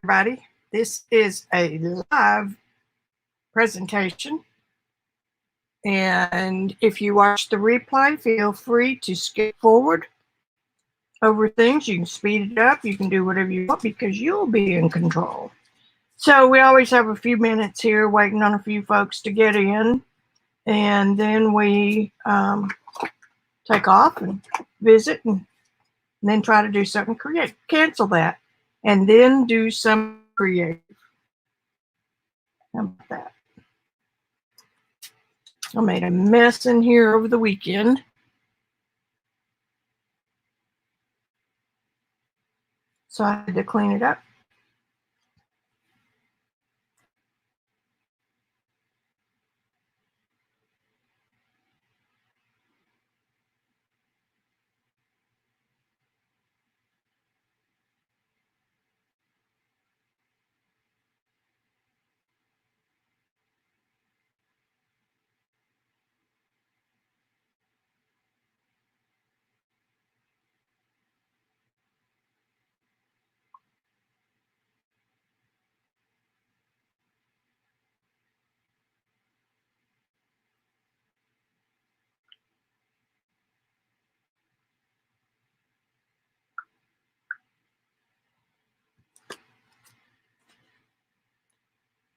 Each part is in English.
everybody. This is a live presentation, and if you watch the replay, feel free to skip forward over things. You can speed it up, you can do whatever you want because you'll be in control. So we always have a few minutes here waiting on a few folks to get in, and then we take off and visit and then try to do something creative. Cancel that and then do some creative. How about that? I made a mess in here over the weekend. So I had to clean it up.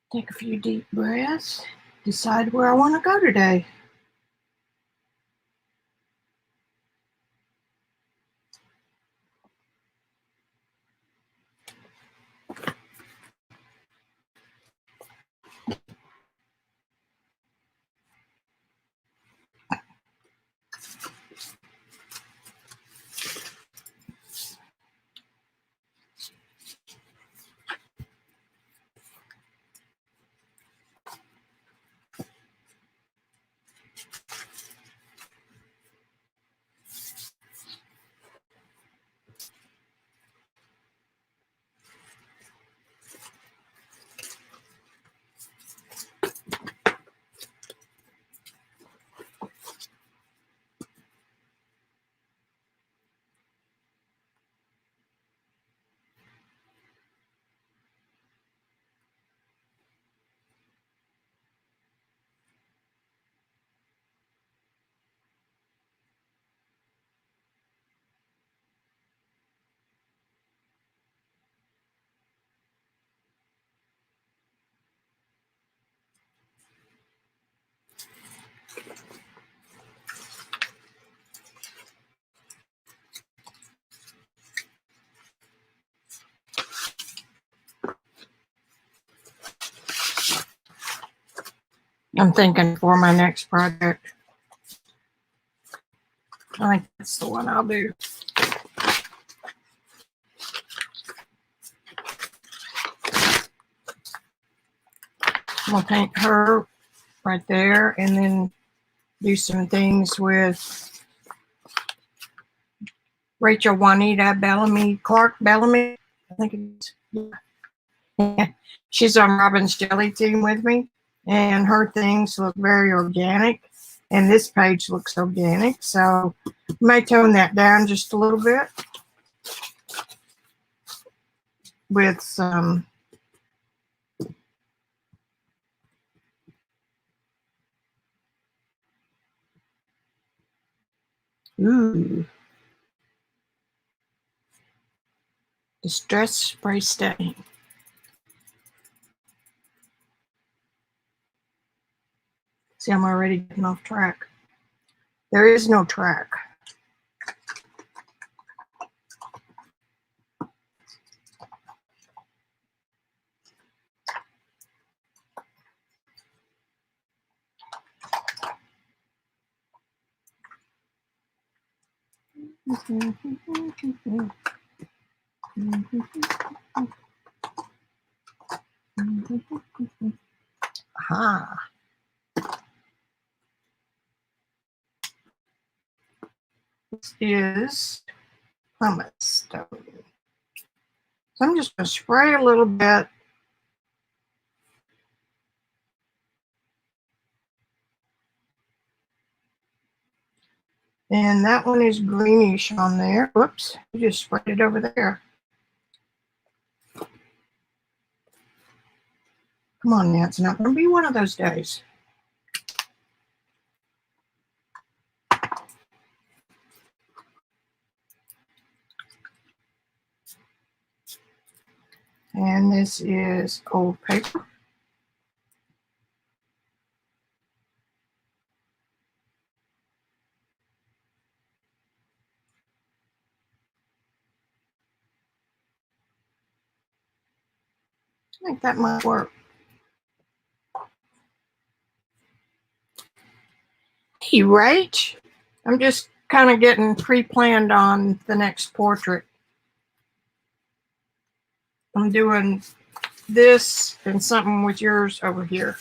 Take a few deep breaths. Decide where I want to go today. I'm thinking for my next project. I think that's the one I'll do. I'm going to paint her right there and then do some things with Rachel Juanita Bellamy, Clark Bellamy. I think it's, yeah. She's on Robyn's Jelly team with me, and her things look very organic, and this page looks organic, so I may tone that down just a little bit with some distress spray stain. See, I'm already getting off track. There is no track. Aha. This is pumice stone. So I'm just going to spray a little bit. And that one is greenish on there. Whoops, I just sprayed it over there. Come on now, it's not going to be one of those days. And this is old paper. I think that might work. Hey, Rach, I'm just kind of getting pre-planned on the next portrait. I'm doing this and something with yours over here.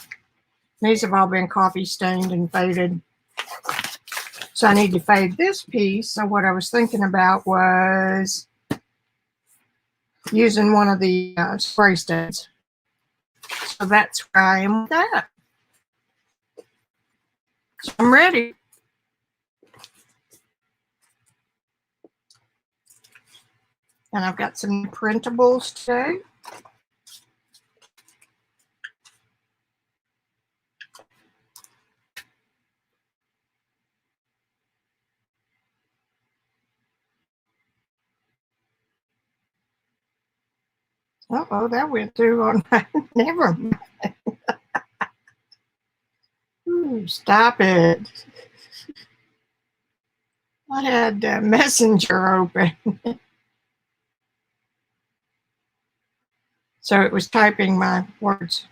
These have all been coffee stained and faded. So I need to fade this piece. So what I was thinking about was using one of the spray stains. So that's where I am with that. So I'm ready. And I've got some printables today. Uh-oh, that went through on my, never mind. Ooh, stop it. I had Messenger open. So it was typing my words.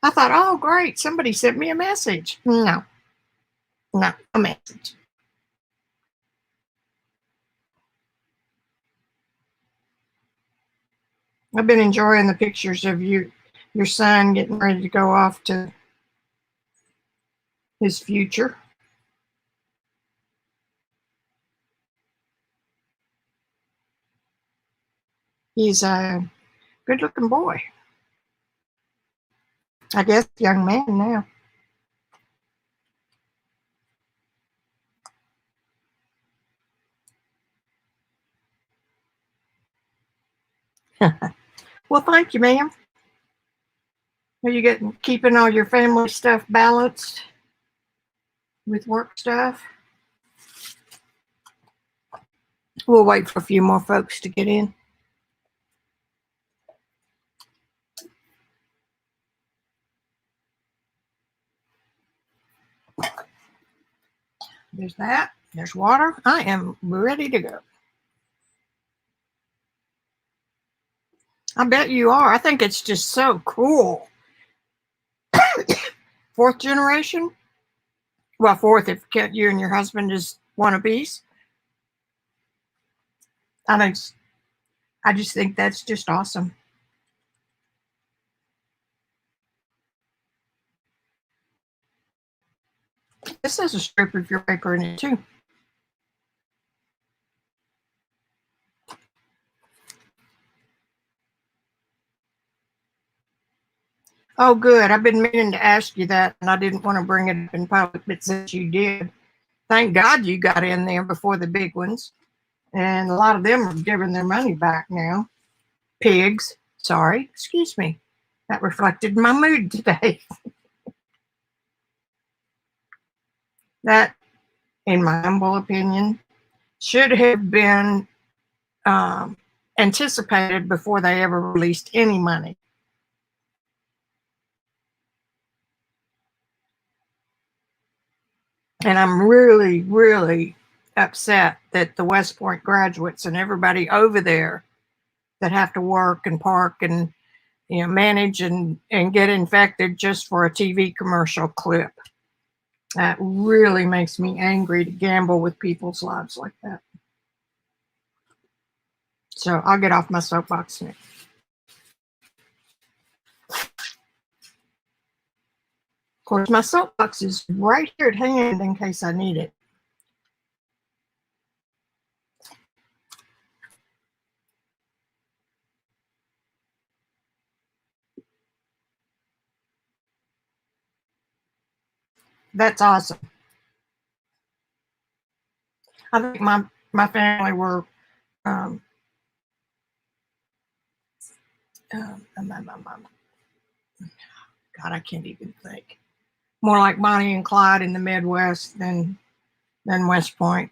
I thought, oh, great, somebody sent me a message. No, a message. I've been enjoying the pictures of your son getting ready to go off to his future. He's a good-looking boy. I guess young man now. Well, thank you, ma'am. Are you keeping all your family stuff balanced with work stuff? We'll wait for a few more folks to get in. There's that. There's water. I am ready to go. I bet you are. I think it's just so cool. Fourth generation? Well, fourth if you and your husband is one apiece. I just think that's just awesome. This has a strip of your paper in it too. Oh, good. I've been meaning to ask you that, and I didn't want to bring it up in public, but since you did, thank God you got in there before the big ones. And a lot of them are giving their money back now. Pigs. Sorry. Excuse me. That reflected my mood today. That, in my humble opinion, should have been anticipated before they ever released any money. And I'm really, really upset that the West Point graduates and everybody over there that have to work and park and manage and get infected just for a TV commercial clip. That really makes me angry to gamble with people's lives like that. So I'll get off my soapbox now. Of course, my soapbox is right here at hand in case I need it. That's awesome. I think my family were God, I can't even think. More like Bonnie and Clyde in the Midwest than West Point.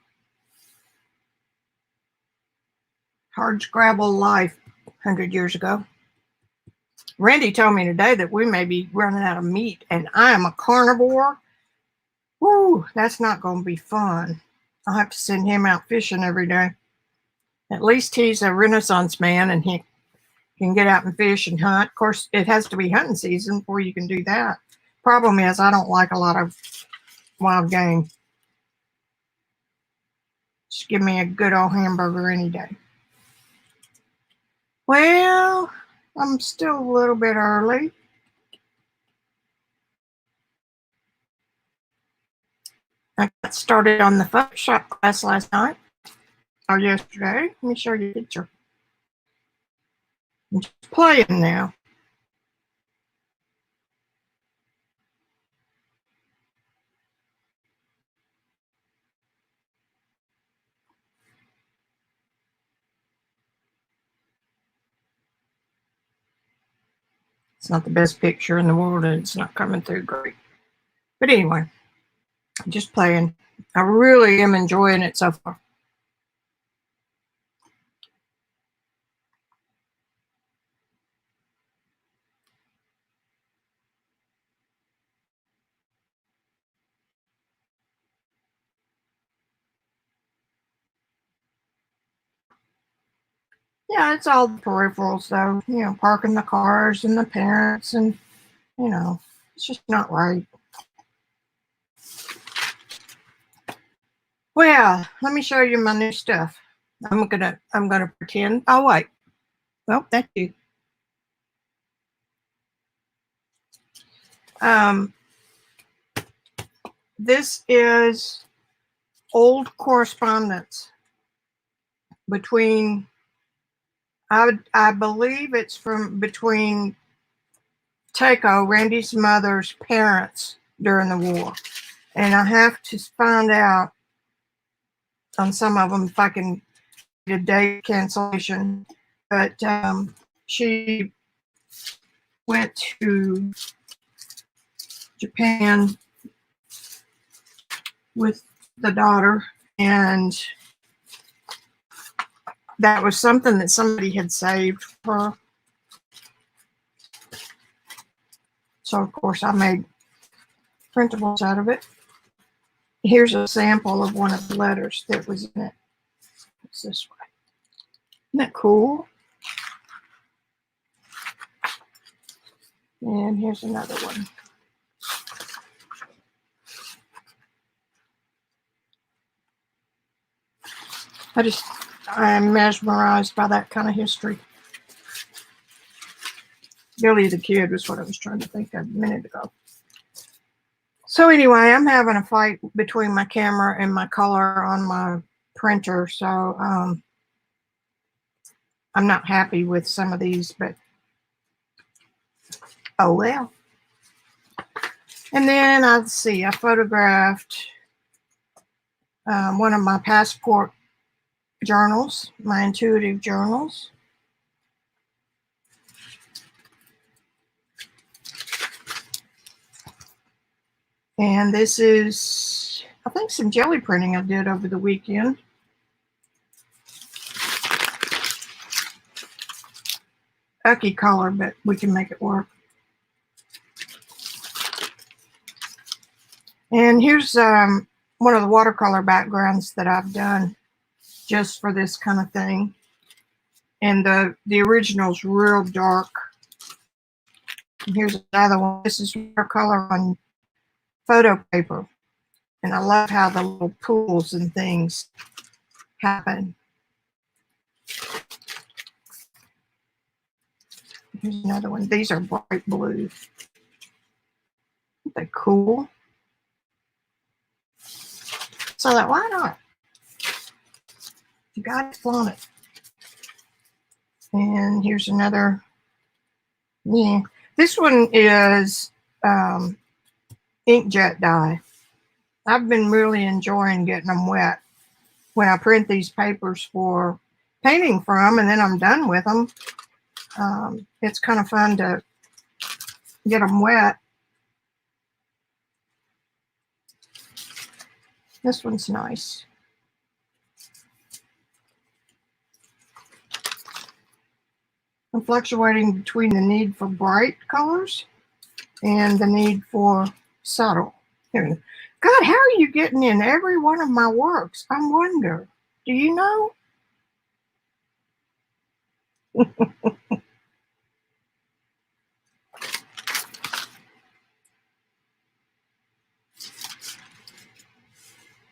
Hard scrabble life 100 years ago. Randy told me today that we may be running out of meat, and I am a carnivore. Woo, that's not going to be fun. I'll have to send him out fishing every day. At least he's a Renaissance man, and he can get out and fish and hunt. Of course, it has to be hunting season before you can do that. Problem is, I don't like a lot of wild game. Just give me a good old hamburger any day. Well, I'm still a little bit early. I got started on the Photoshop class last night or yesterday. Let me show you a picture. I'm just playing now. It's not the best picture in the world, and it's not coming through great. But anyway, I'm just playing. I really am enjoying it so far. Yeah, it's all the peripherals, though. You know, parking the cars and the parents, and, you know, it's just not right. Well, let me show you my new stuff. I'm gonna pretend. Oh wait. Well, that's you. This is old correspondence between. I believe it's from between Takeo, Randy's mother's parents during the war, and I have to find out on some of them if I can get a date cancellation. But she went to Japan with the daughter, and that was something that somebody had saved for her. So of course I made printables out of it. Here's a sample of one of the letters that was in it. It's this way. Isn't that cool? And here's another one. I am mesmerized by that kind of history. Billy the Kid was what I was trying to think of a minute ago. So anyway, I'm having a fight between my camera and my color on my printer. So I'm not happy with some of these, but oh well. And then I photographed one of my passport journals, my intuitive journals. And this is, I think, some jelly printing I did over the weekend. Ucky color, but we can make it work. And here's one of the watercolor backgrounds that I've done just for this kind of thing. And the original's real dark. And here's another one. This is watercolor on photo paper. And I love how the little pools and things happen. Here's another one. These are bright blue. Aren't they cool? So that why not? You guys want it. And here's another. Yeah, this one is inkjet dye. I've been really enjoying getting them wet when I print these papers for painting from, and then I'm done with them. It's kind of fun to get them wet. This one's nice. I'm fluctuating between the need for bright colors and the need for subtle. Here. God, how are you getting in every one of my works? I wonder. Do you know?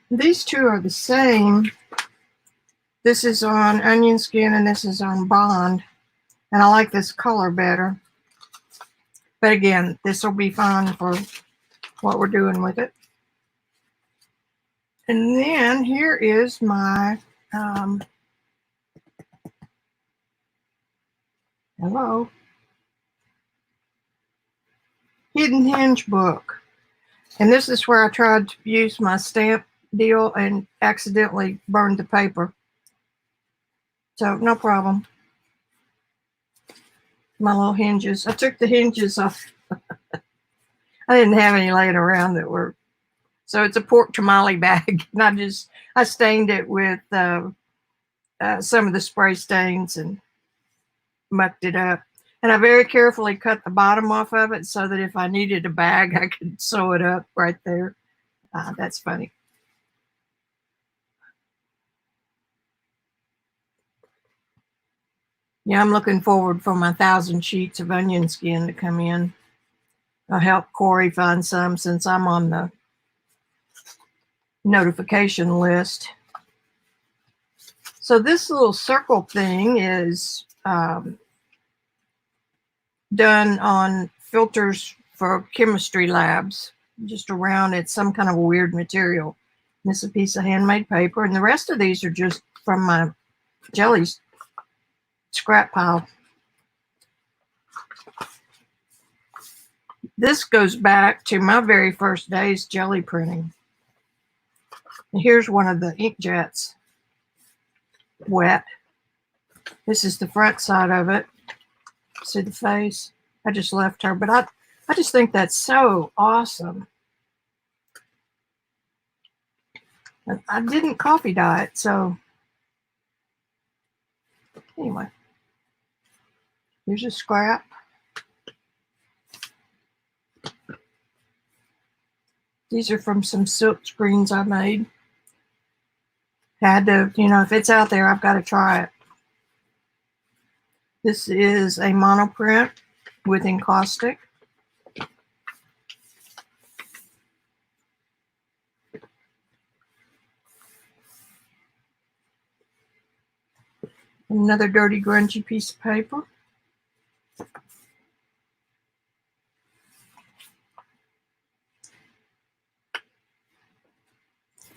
These two are the same. This is on onion skin and this is on bond. And I like this color better. But again, this will be fine for what we're doing with it. And then here is my, hello, Hidden Hinge book. And this is where I tried to use my stamp deal and accidentally burned the paper. So no problem. My little hinges. I took the hinges off. I didn't have any laying around that were. So it's a pork tamale bag. And I stained it with some of the spray stains and mucked it up. And I very carefully cut the bottom off of it so that if I needed a bag, I could sew it up right there. That's funny. Yeah, I'm looking forward for my 1,000 sheets of onion skin to come in. I'll help Kory find some since I'm on the notification list. So this little circle thing is done on filters for chemistry labs, just around. It's some kind of a weird material. This is a piece of handmade paper, and the rest of these are just from my jelly scrap pile. This goes back to my very first days jelly printing. And here's one of the ink jets wet. This is the front side of it. See the face? I just left her, but I just think that's so awesome. And I didn't coffee dye it, so anyway. Here's a scrap. These are from some silk screens I made. Had to, if it's out there, I've got to try it. This is a monoprint with encaustic. Another dirty, grungy piece of paper.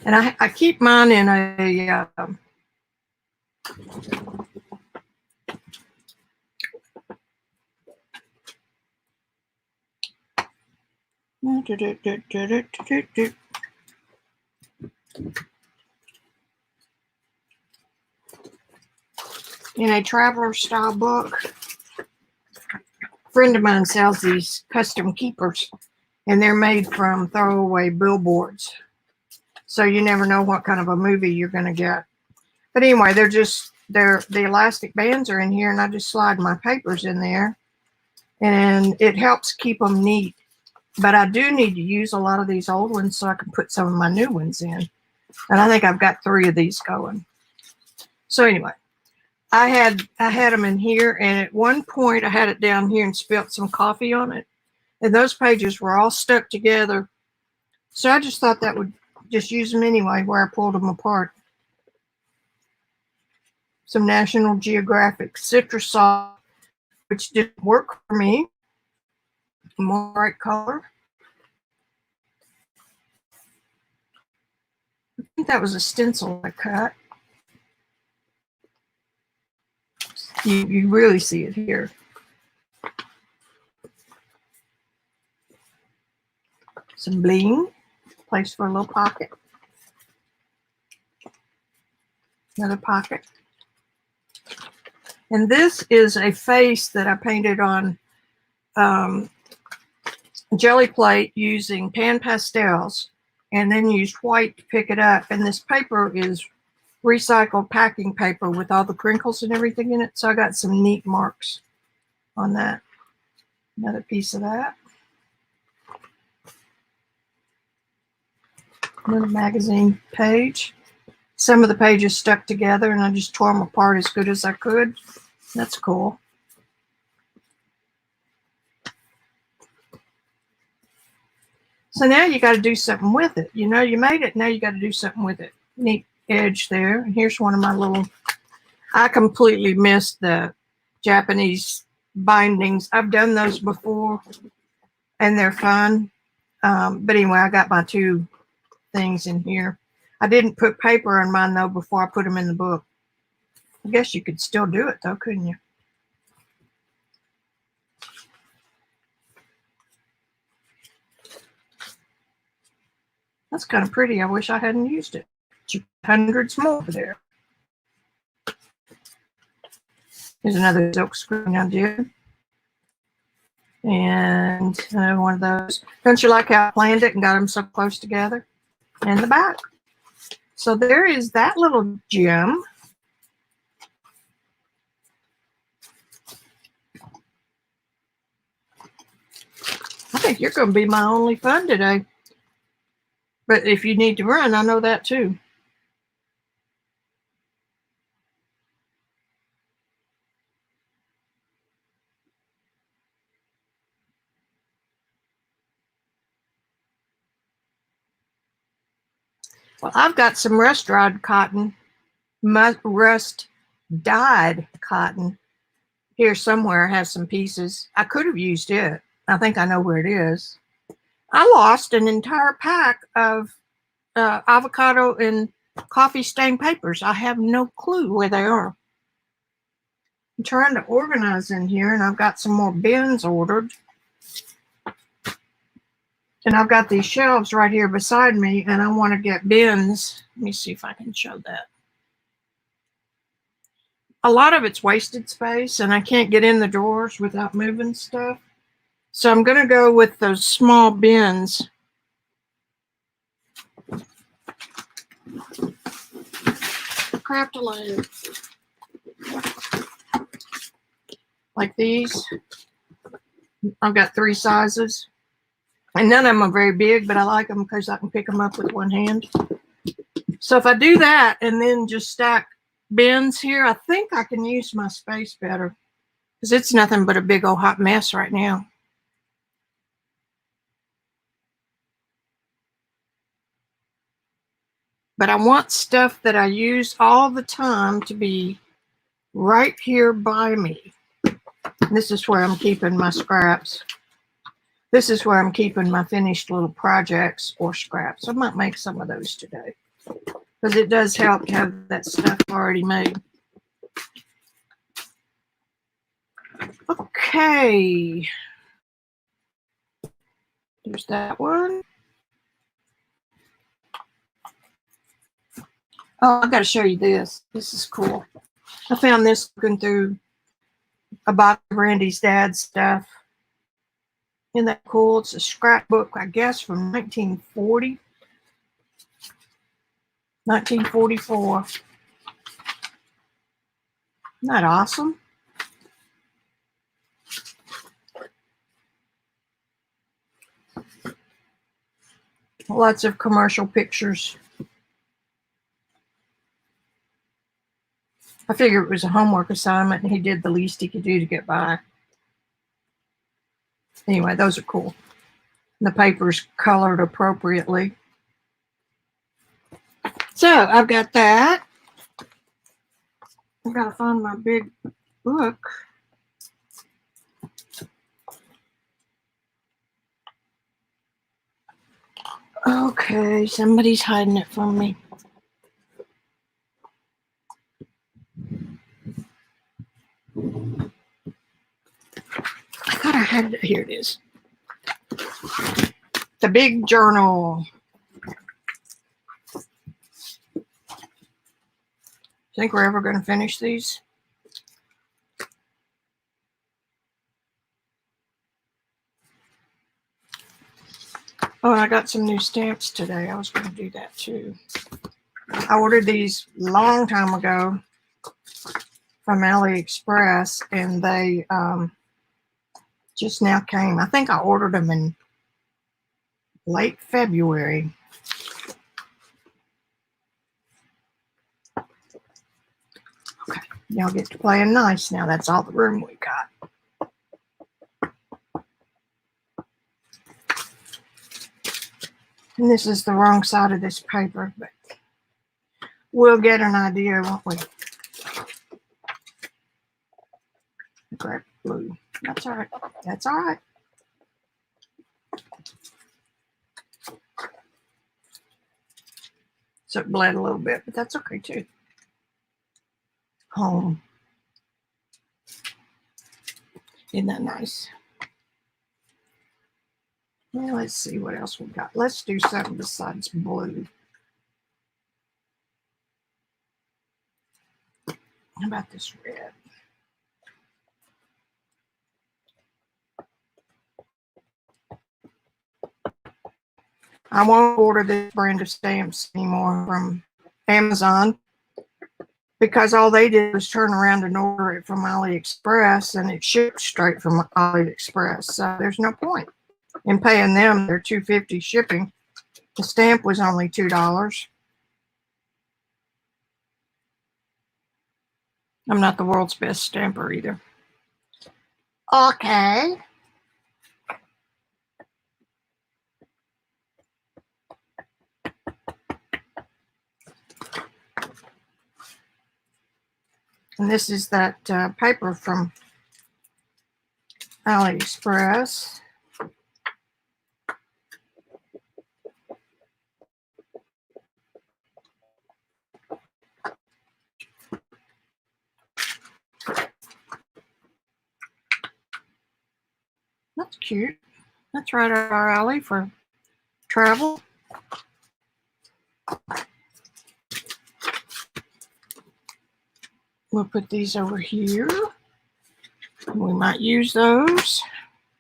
And I keep mine in a in a traveler style book. A friend of mine sells these custom keepers, and they're made from throwaway billboards. So you never know what kind of a movie you're going to get. But anyway, the elastic bands are in here, and I just slide my papers in there, and it helps keep them neat. But I do need to use a lot of these old ones so I can put some of my new ones in. And I think I've got 3 of these going. So anyway, I had them in here, and at one point I had it down here and spilt some coffee on it. And those pages were all stuck together. So I just thought that would just use them anyway where I pulled them apart. Some National Geographic citrus salt, which didn't work for me. More bright color. I think that was a stencil I cut. You really see it here. Some bling, place for a little pocket. Another pocket. And this is a face that I painted on jelly plate using pan pastels and then used white to pick it up. And this paper is recycled packing paper with all the crinkles and everything in it. So I got some neat marks on that. Another piece of that. Another magazine page. Some of the pages stuck together and I just tore them apart as good as I could. That's cool. So now you got to do something with it. You know, you made it. Now you got to do something with it. Neat edge there. And here's one of my little, I completely missed the Japanese bindings. I've done those before and they're fun. But anyway, I got my two things in here. I didn't put paper on mine though before I put them in the book. I guess you could still do it though, couldn't you? That's kind of pretty. I wish I hadn't used it. Hundreds more there. Here's another silk screen I did. And one of those. Don't you like how I planned it and got them so close together? And the back. So there is that little gem. I think you're going to be my only fun today. But if you need to run, I know that too. Well, I've got some rust-dried cotton, rust-dyed cotton here somewhere. I have some pieces. I could have used it. I think I know where it is. I lost an entire pack of avocado and coffee stain papers. I have no clue where they are. I'm trying to organize in here, and I've got some more bins ordered. And I've got these shelves right here beside me, and I want to get bins. Let me see if I can show that. A lot of it's wasted space, and I can't get in the drawers without moving stuff. So I'm going to go with those small bins. Craft alone. Like these. I've got 3 sizes. And none of them are very big, but I like them because I can pick them up with one hand. So if I do that and then just stack bins here, I think I can use my space better. Because it's nothing but a big old hot mess right now. But I want stuff that I use all the time to be right here by me. And this is where I'm keeping my scraps. This is where I'm keeping my finished little projects or scraps. I might make some of those today. Because it does help to have that stuff already made. Okay. There's that one. Oh, I've got to show you this. This is cool. I found this looking through a box of Randy's dad's stuff. Isn't that cool? It's a scrapbook, I guess, from 1940. 1944. Isn't that awesome? Lots of commercial pictures. I figured it was a homework assignment and he did the least he could do to get by. Anyway, those are cool. And the paper's colored appropriately. So I've got that. I've got to find my big book. Okay, somebody's hiding it from me. I thought I had it. Here it is. The big journal. Think we're ever going to finish these? Oh, and I got some new stamps today. I was going to do that too. I ordered these long time ago from AliExpress, and they just now came. I think I ordered them in late February. Okay, y'all get to playing nice now. That's all the room we got. And this is the wrong side of this paper, but we'll get an idea, won't we? Grab blue. That's all right. That's all right. So it bled a little bit, but that's okay too. Home. Isn't that nice? Well, let's see what else we got. Let's do something besides blue. How about this red? I won't order this brand of stamps anymore from Amazon because all they did was turn around and order it from AliExpress, and it shipped straight from AliExpress. So there's no point in paying them their $2.50 shipping. The stamp was only $2. I'm not the world's best stamper either. Okay. And this is that paper from AliExpress. That's cute. That's right up our alley for travel. We'll put these over here. We might use those.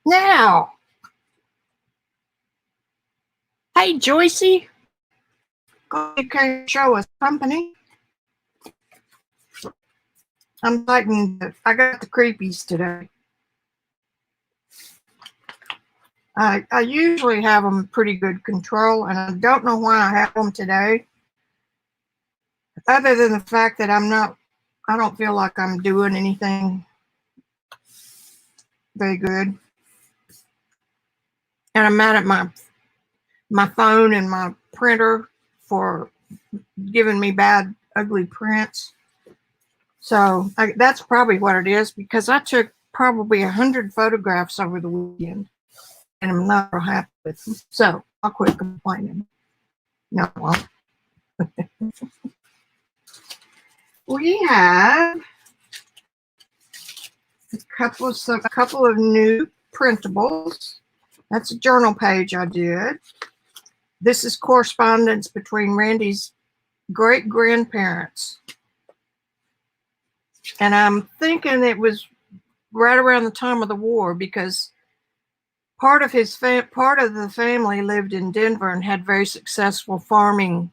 Now, hey, Joycey, go ahead, show us company. I'm liking I got the creepies today. I usually have them pretty good control, and I don't know why I have them today. Other than the fact that I don't feel like I'm doing anything very good. And I'm mad at my phone and my printer for giving me bad, ugly prints. So that's probably what it is, because I took probably 100 photographs over the weekend, and I'm not real happy with them. So I'll quit complaining. No, I won't. We have a couple of new printables. That's a journal page I did. This is correspondence between Randy's great grandparents. And I'm thinking it was right around the time of the war, because part of the family lived in Denver and had very successful farming,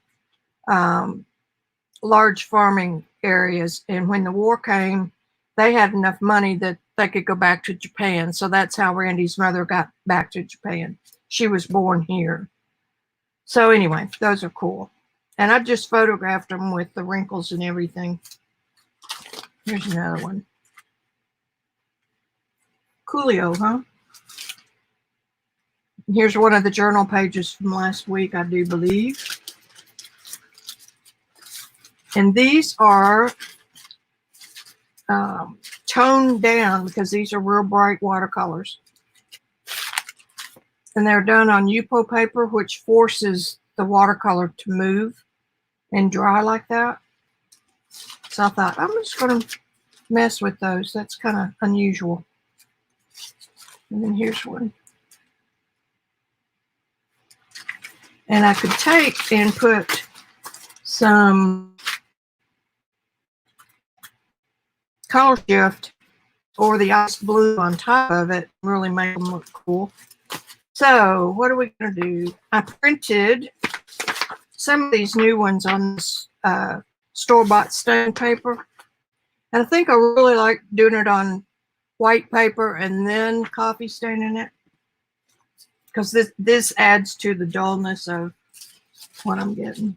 large farming areas. And when the war came, they had enough money that they could go back to Japan. So that's how Randy's mother got back to Japan. She was born here. So anyway, those are cool. And I just photographed them with the wrinkles and everything. Here's another one. Coolio, huh? Here's one of the journal pages from last week, I do believe. And these are toned down because these are real bright watercolors. And they're done on Yupo paper, which forces the watercolor to move and dry like that. So I thought, I'm just going to mess with those. That's kind of unusual. And then here's one. And I could take and put some color shift or the ice blue on top of it, really make them look cool. So what are we going to do? I printed some of these new ones on this store-bought stain paper. And I think I really like doing it on white paper and then coffee staining it, because this adds to the dullness of what I'm getting.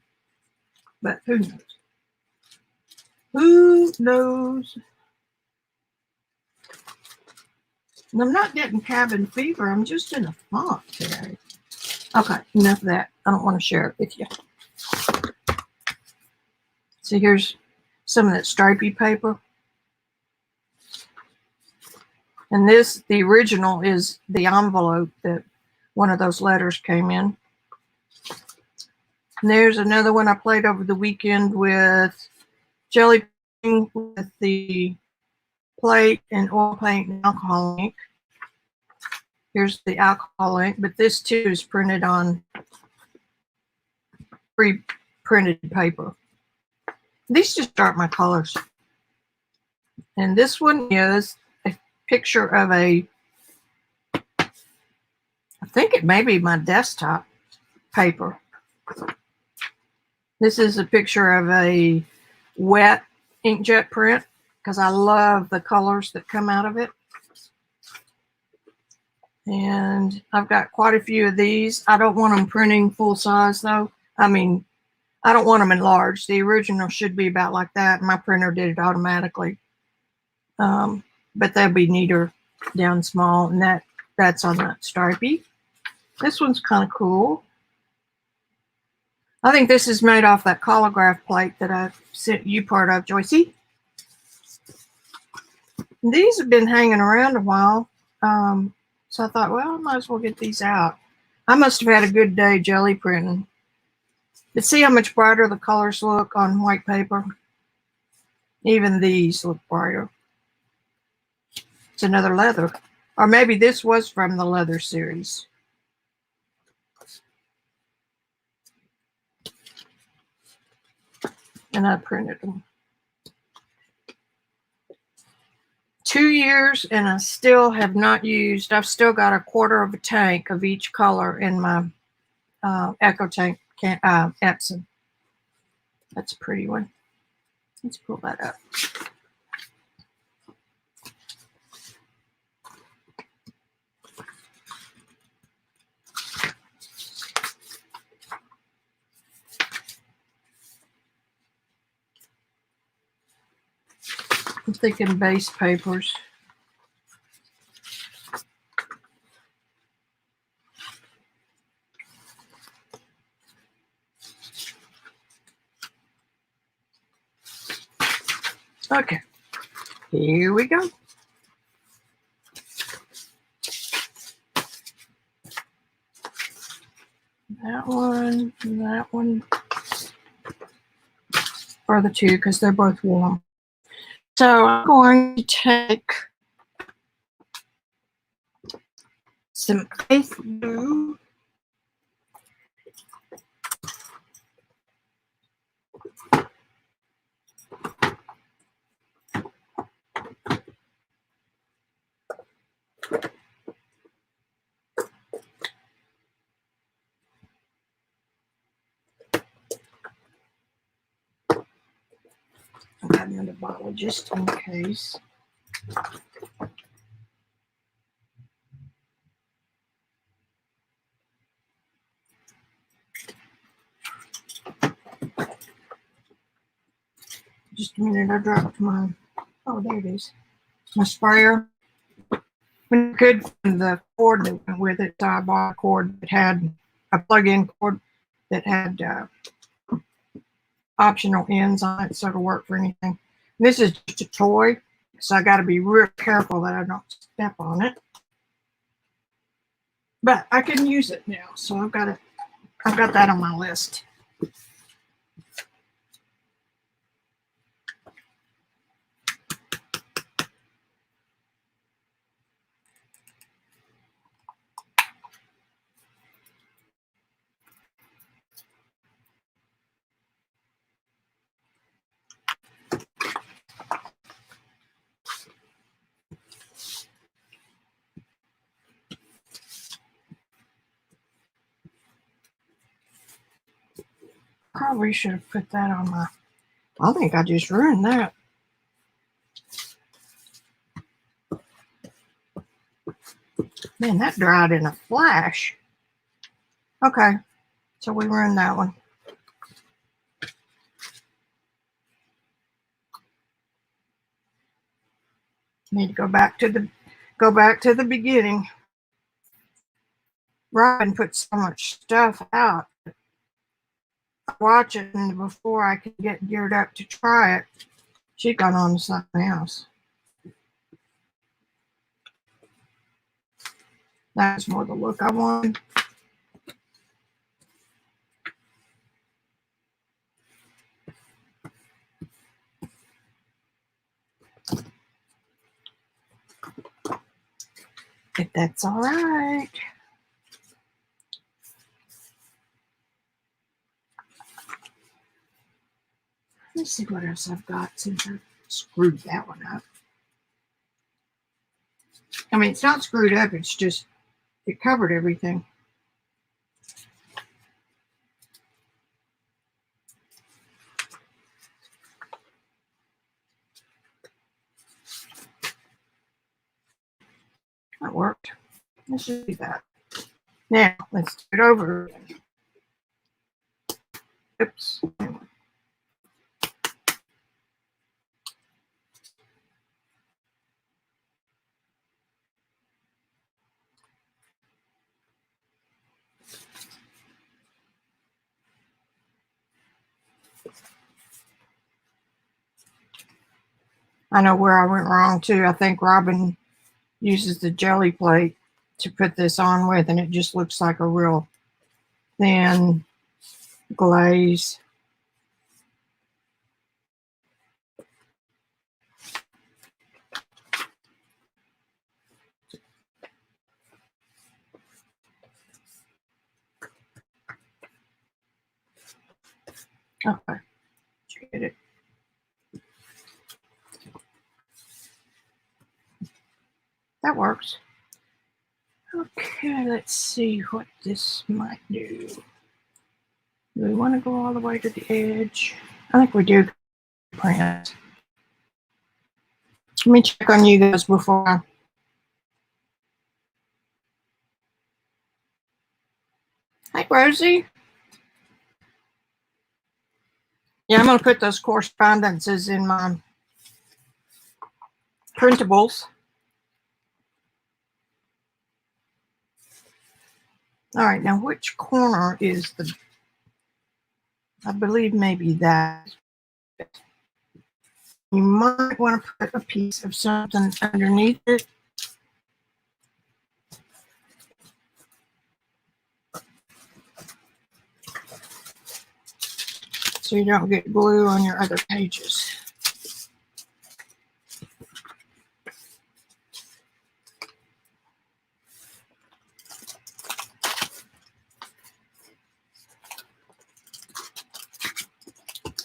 But who knows? Who knows? And I'm not getting cabin fever. I'm just in a funk today. Okay, enough of that. I don't want to share it with you. So here's some of that stripy paper. And this, the original, is the envelope that one of those letters came in. And there's another one I played over the weekend with jelly painting with the plate and oil paint and alcohol ink. Here's the alcohol ink, but this too is printed on pre-printed paper. These just aren't my colors. And this one is a picture of I think it may be my desktop paper. This is a picture of a wet inkjet print because I love the colors that come out of it. And I've got quite a few of these. I don't want them printing full size though. I mean, I don't want them in large. The original should be about like that. My printer did it automatically. But they'll be neater down small, and that's on that stripey. This one's kind of cool. I think this is made off that holograph plate that I sent you part of, Joycey. These have been hanging around a while. So I thought, well, I might as well get these out. I must have had a good day jelly printing. But see how much brighter the colors look on white paper? Even these look brighter. It's another leather. Or maybe this was from the leather series. And I printed them. 2 years, and I still have not used. I've still got a quarter of a tank of each color in my Echo Tank Epson. That's a pretty one. Let's pull that up. I'm thinking base papers. Okay, here we go. That one are the two because they're both warm. So I'm going to take some ice blue. I got another bottle just in case. Just a minute, I dropped my, oh, there it is, my sprayer. When I could find the cord that went with it, so I bought a cord that had a plug-in cord that had optional ends on it, so it'll work for anything. This is just a toy, so I got to be real careful that I don't step on it. But I can use it now, so I've got that on my list. Probably should have put that on my, I think I just ruined that. Man, that dried in a flash. Okay, so we ruined that one. Need to go back to the beginning. Robyn put so much stuff out. Watch it, and before I could get geared up to try it, she got on to something else. That's more the look I wanted. If that's all right. Let's see what else I've got since I screwed that one up. I mean, it's not screwed up, it's just, it covered everything. That worked. Let's just do that. Now, let's do it over again. Oops. I know where I went wrong too. I think Robyn uses the jelly plate to put this on with, and it just looks like a real thin glaze. Okay, did you get it? That works. Okay, let's see what this might do. Do we want to go all the way to the edge? I think we do. Print. Let me check on you guys before I... Hi, Rosie. Yeah, I'm going to put those correspondences in my printables. All right, now which corner is the... I believe maybe that. You might want to put a piece of something underneath it. So you don't get glue on your other pages.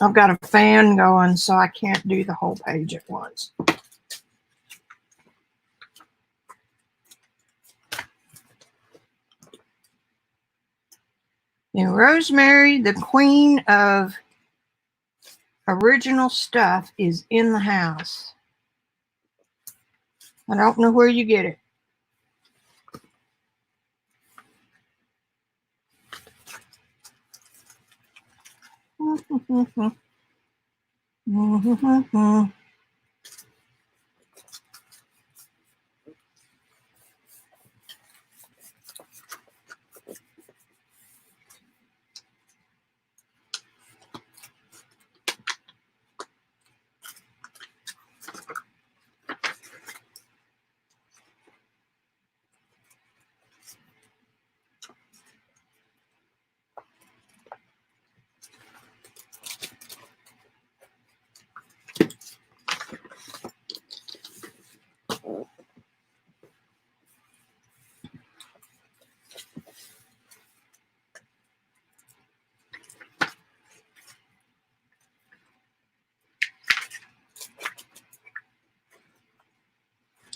I've got a fan going, so I can't do the whole page at once. Now, Rosemary, the queen of original stuff, is in the house. I don't know where you get it.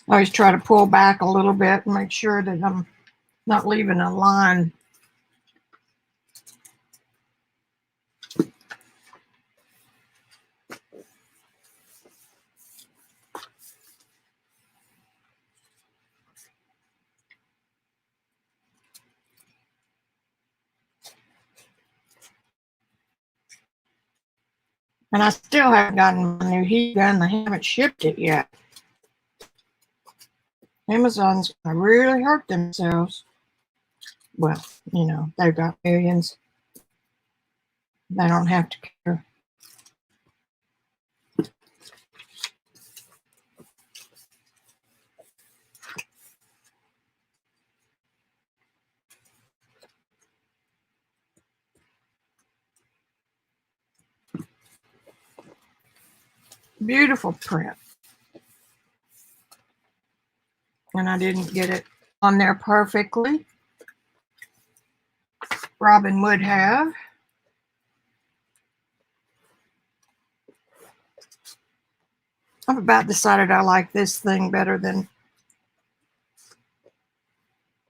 I always try to pull back a little bit and make sure that I'm not leaving a line. And I still haven't gotten my new heat gun. They haven't shipped it yet. Amazon's going to really hurt themselves. Well, you know, they've got millions. They don't have to care. Beautiful print. And I didn't get it on there perfectly. Robyn would have. I've about decided I like this thing better than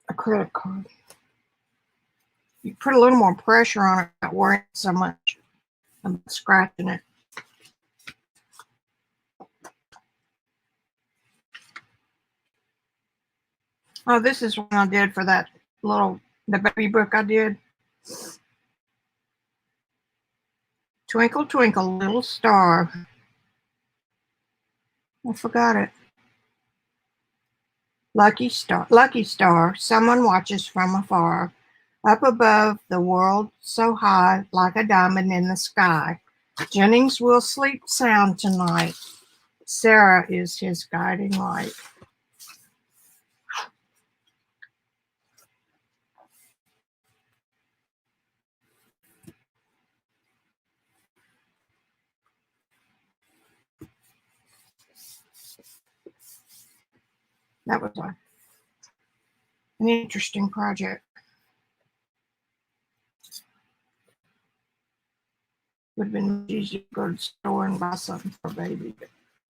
a credit card. You put a little more pressure on it, not worrying so much about scratching it. Oh, this is one I did for that the baby book I did. Twinkle, twinkle, little star. I forgot it. Lucky star, someone watches from afar. Up above the world so high, like a diamond in the sky. Jennings will sleep sound tonight. Sarah is his guiding light. That was an interesting project. Would have been easy to go to the store and buy something for a baby. But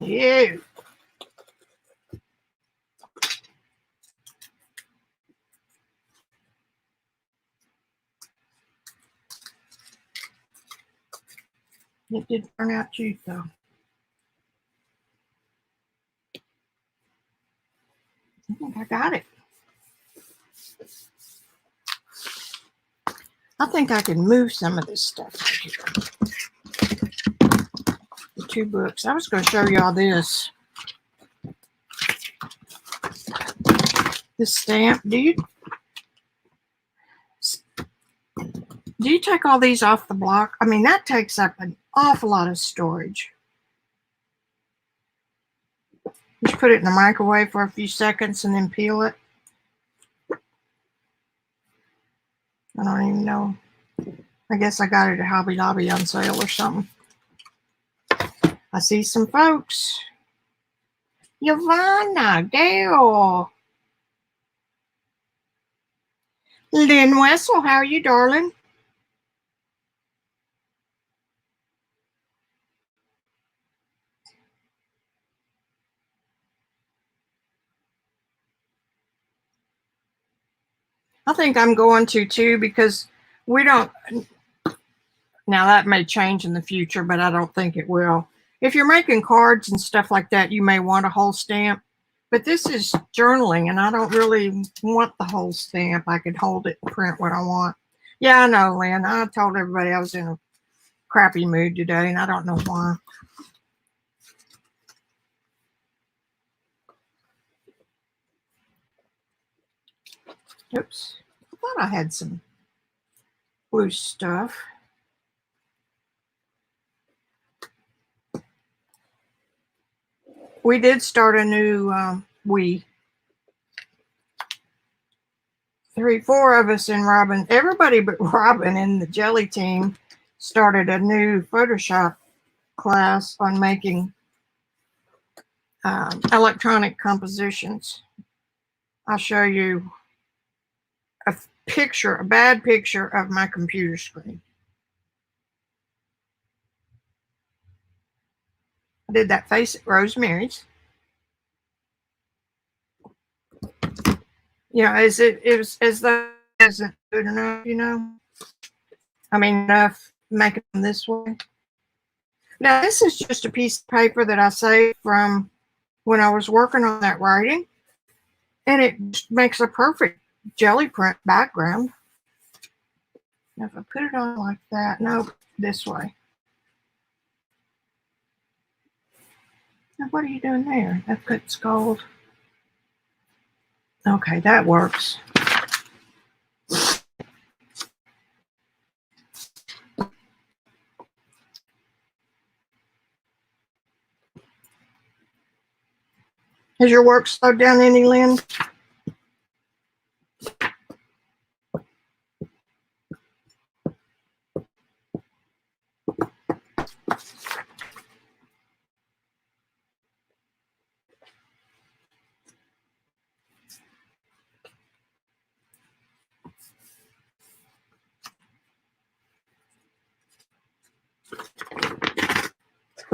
yeah. It did turn out cute though. I think I got it. I think I can move some of this stuff right here. The two books. I was going to show y'all this. This stamp. Do you take all these off the block? I mean, that takes up an awful lot of storage. Just put it in the microwave for a few seconds and then peel it. I don't even know. I guess I got it at Hobby Lobby on sale or something. I see some folks. Yvonne, Gail. Lynn Wessel, how are you, darling? I think I'm going to too, because we don't. Now that may change in the future, but I don't think it will. If you're making cards and stuff like that, you may want a whole stamp. But this is journaling, and I don't really want the whole stamp. I could hold it and print what I want. Yeah, I know, Lynn. I told everybody I was in a crappy mood today, and I don't know why. Oops. I thought I had some blue stuff. We did start a new, four of us in Robyn, everybody but Robyn in the Jelly team started a new Photoshop class on making electronic compositions. I'll show you a bad picture of my computer screen. I did that face at Rosemary's. You know, as though it isn't good enough, you know. I mean, enough making them this way. Now, this is just a piece of paper that I saved from when I was working on that writing, and it makes a perfect jelly print background. Now, if I put it on like that, no, this way. Now, what are you doing there? That cuts gold. Okay, that works. Has your work slowed down any, Lynn?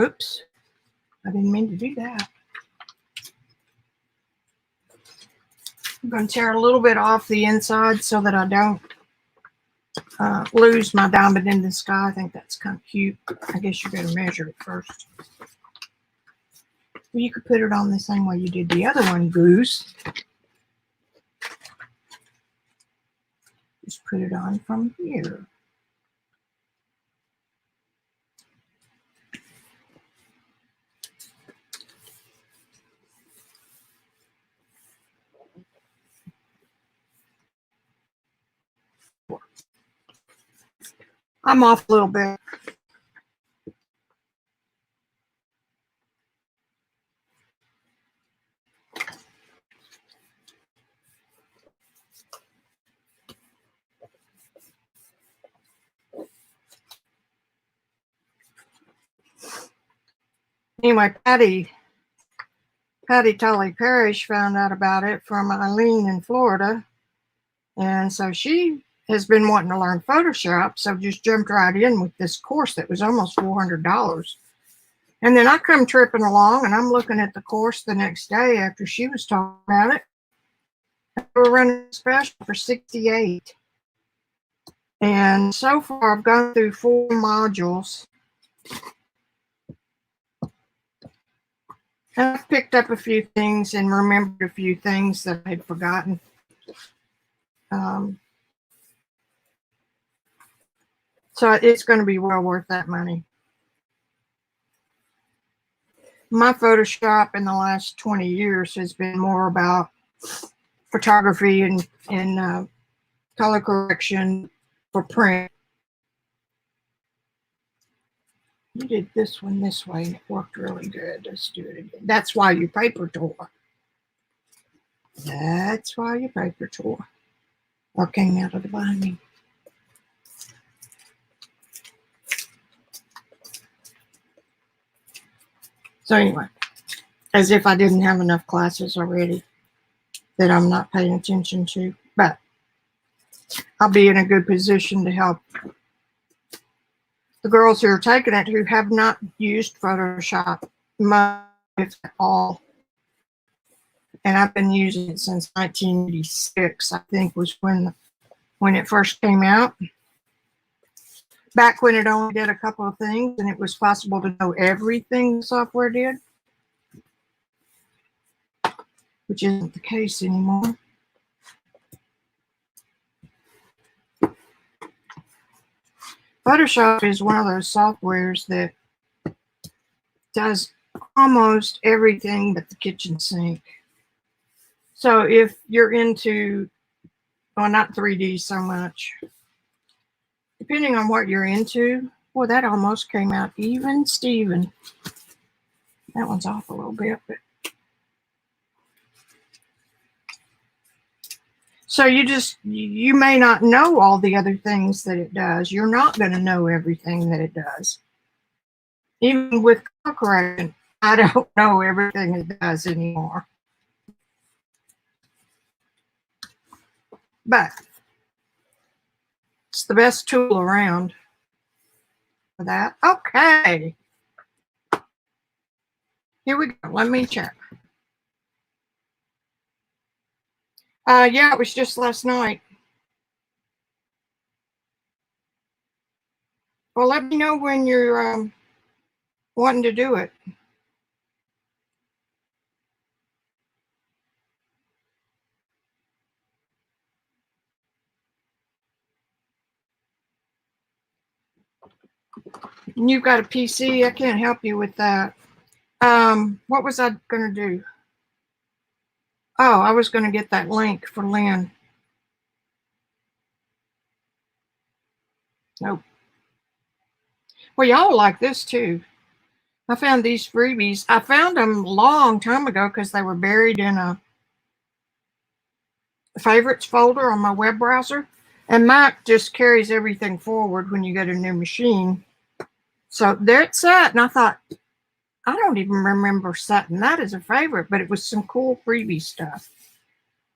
Oops, I didn't mean to do that. I'm going to tear a little bit off the inside so that I don't lose my diamond in the sky. I think that's kind of cute. I guess you better measure it first. Well, you could put it on the same way you did the other one, Goose. Just put it on from here. I'm off a little bit. Anyway, Patti Tolley Parrish found out about it from Eileen in Florida. And so she has been wanting to learn Photoshop, so just jumped right in with this course that was almost $400. And then I come tripping along, and I'm looking at the course the next day after she was talking about it. We're running a special for $68. And so far, I've gone through 4 modules. And I've picked up a few things and remembered a few things that I had forgotten. So it's going to be well worth that money. My Photoshop in the last 20 years has been more about photography and color correction for print. You did this one this way, and it worked really good. Let's do it again. That's why you paper tore. That's why you paper tore. Or came out of the binding. So anyway, as if I didn't have enough classes already that I'm not paying attention to. But I'll be in a good position to help the girls who are taking it who have not used Photoshop much, if at all. And I've been using it since 1986, I think was when it first came out. Back when it only did a couple of things and it was possible to know everything the software did, which isn't the case anymore. Photoshop is one of those softwares that does almost everything but the kitchen sink. So if you're into, well, not 3D so much, depending on what you're into, well, that almost came out even Steven. That one's off a little bit, but so you may not know all the other things that it does. You're not going to know everything that it does. Even with color correction, I don't know everything it does anymore. But it's the best tool around for that. Okay. Here we go. Let me check. Yeah, it was just last night. Well, let me know when you're wanting to do it. And you've got a PC, I can't help you with that. What was I going to do? Oh, I was going to get that link for Lynn. Nope. Well, y'all like this too. I found these freebies. I found them a long time ago because they were buried in a favorites folder on my web browser. And Mac just carries everything forward when you get a new machine. So there it sat, and I thought, I don't even remember setting that as a favorite, but it was some cool freebie stuff.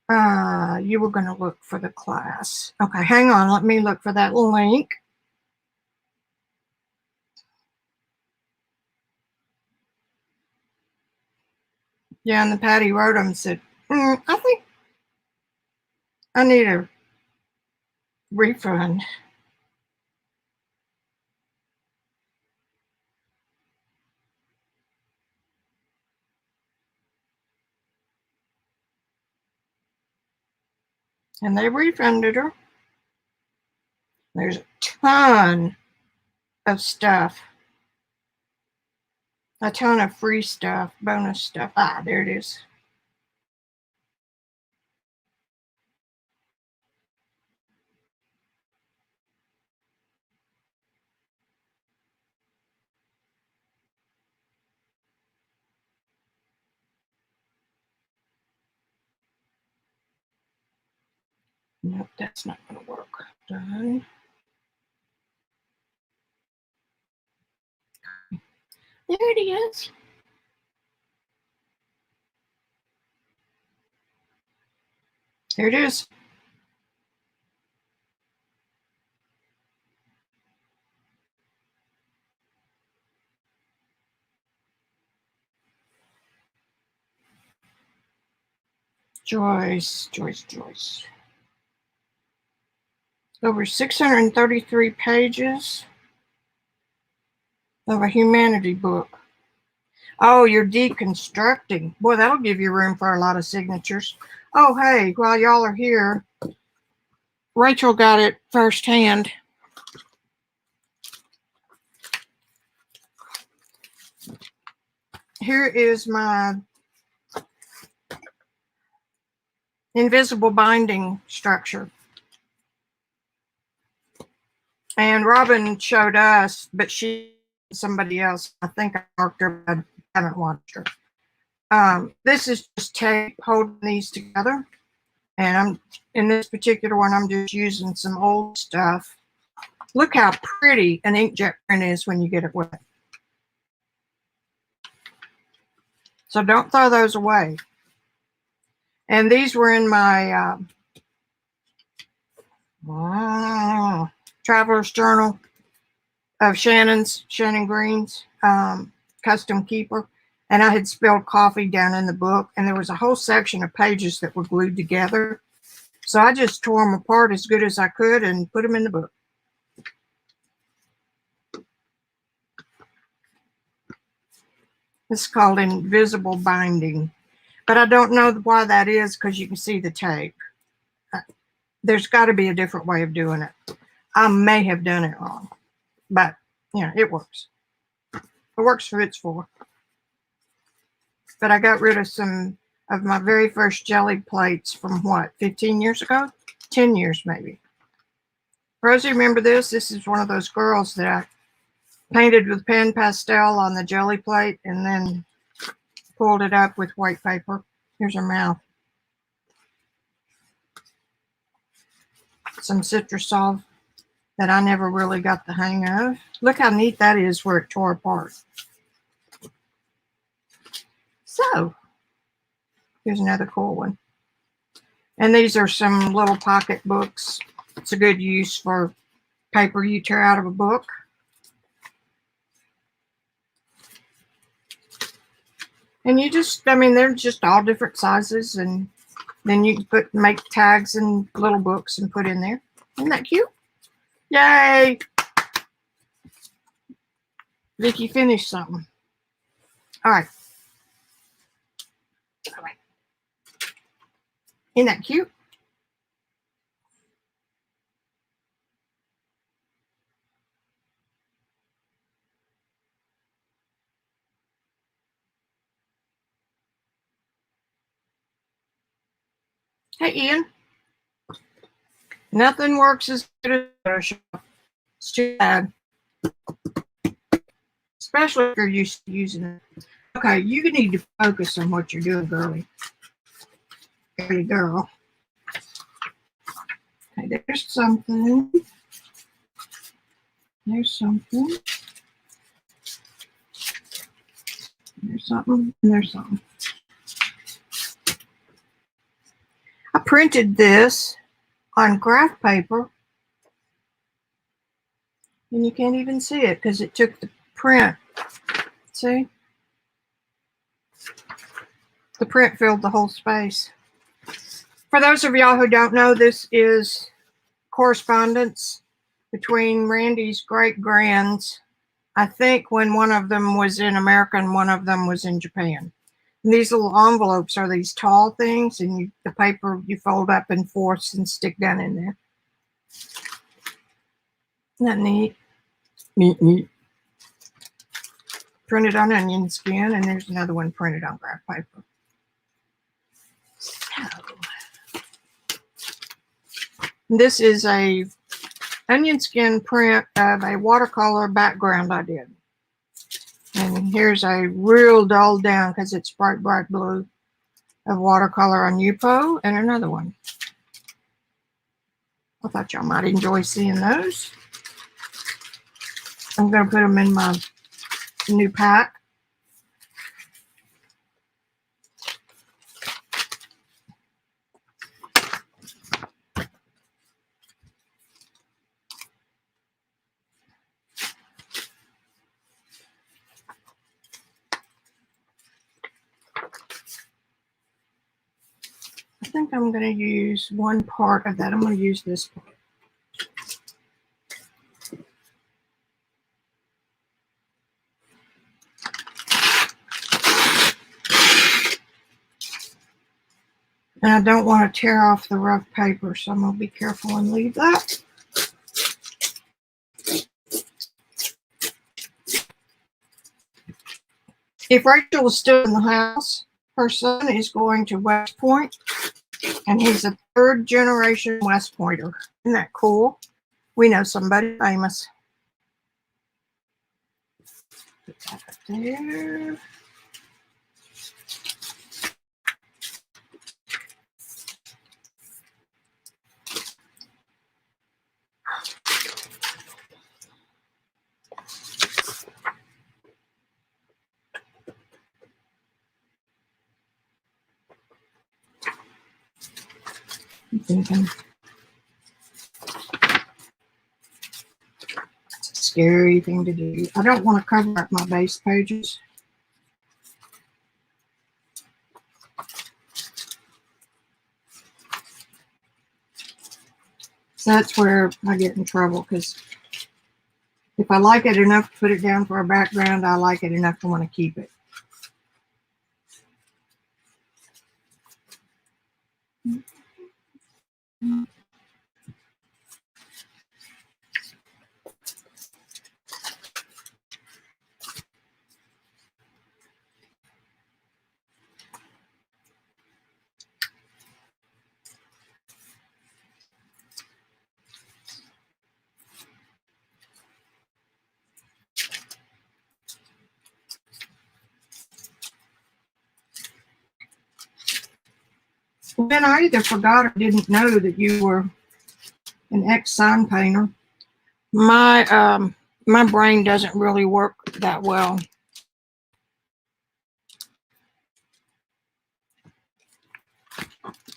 You were going to look for the class. Okay, hang on. Let me look for that link. Yeah, and the Patti wrote them and said, I think I need a refund. And they refunded her. There's a ton of stuff. A ton of free stuff, bonus stuff. Ah, there it is. Nope, that's not going to work. Done. There it is. There it is. Joyce. Over 633 pages of a humanity book. Oh, you're deconstructing. Boy, that'll give you room for a lot of signatures. Oh, hey, while y'all are here, Rachel got it firsthand. Here is my invisible binding structure. And Robyn showed us, but somebody else. I think I marked her, but I haven't watched her. This is just tape holding these together. And I'm in this particular one, I'm just using some old stuff. Look how pretty an inkjet print is when you get it wet. So don't throw those away. And these were in my Traveler's Journal of Shannon Green's Custom Keeper. And I had spilled coffee down in the book, and there was a whole section of pages that were glued together. So I just tore them apart as good as I could and put them in the book. It's called invisible binding. But I don't know why that is, because you can see the tape. There's got to be a different way of doing it. I may have done it wrong, but it works. It works for its for. But I got rid of some of my very first jelly plates from 15 years ago? 10 years maybe. Rosie, remember this? This is one of those girls that I painted with pen pastel on the jelly plate and then pulled it up with white paper. Here's her mouth. Some Citrusol that I never really got the hang of. Look how neat that is where it tore apart. So, here's another cool one. And these are some little pocket books. It's a good use for paper you tear out of a book. And you just, they're just all different sizes, and then you can make tags and little books and put in there. Isn't that cute? Yay! Vicki finished something. All right. Isn't that cute? Hey, Ian. Nothing works as good as Photoshop. It's too bad. Especially if you're used to using it. Okay, you need to focus on what you're doing, girly. Girly girl. Okay, there's something. There's something. There's something. And there's something. I printed this on graph paper. And you can't even see it because it took the print. See? The print filled the whole space. For those of y'all who don't know, this is correspondence between Randy's great-grands. I think when one of them was in America and one of them was in Japan. And these little envelopes are these tall things, and the paper you fold up in fourths and stick down in there. Isn't that neat? Neat. Printed on onion skin, and there's another one printed on graph paper. So, this is a onion skin print of a watercolor background I did. And here's a real dull down because it's bright blue of watercolor on Yupo, and another one. I thought y'all might enjoy seeing those. I'm going to put them in my new pack. I think I'm going to use one part of that. I'm going to use this part. And I don't want to tear off the rough paper, so I'm going to be careful and leave that. If Rachel was still in the house, her son is going to West Point, and he's a third-generation West Pointer. Isn't that cool? We know somebody famous. Put that up there. I'm thinking it's a scary thing to do. I don't want to cover up my base pages. So that's where I get in trouble, because if I like it enough to put it down for a background, I like it enough to want to keep it. Then I either forgot or didn't know that you were an ex-sign painter. My brain doesn't really work that well.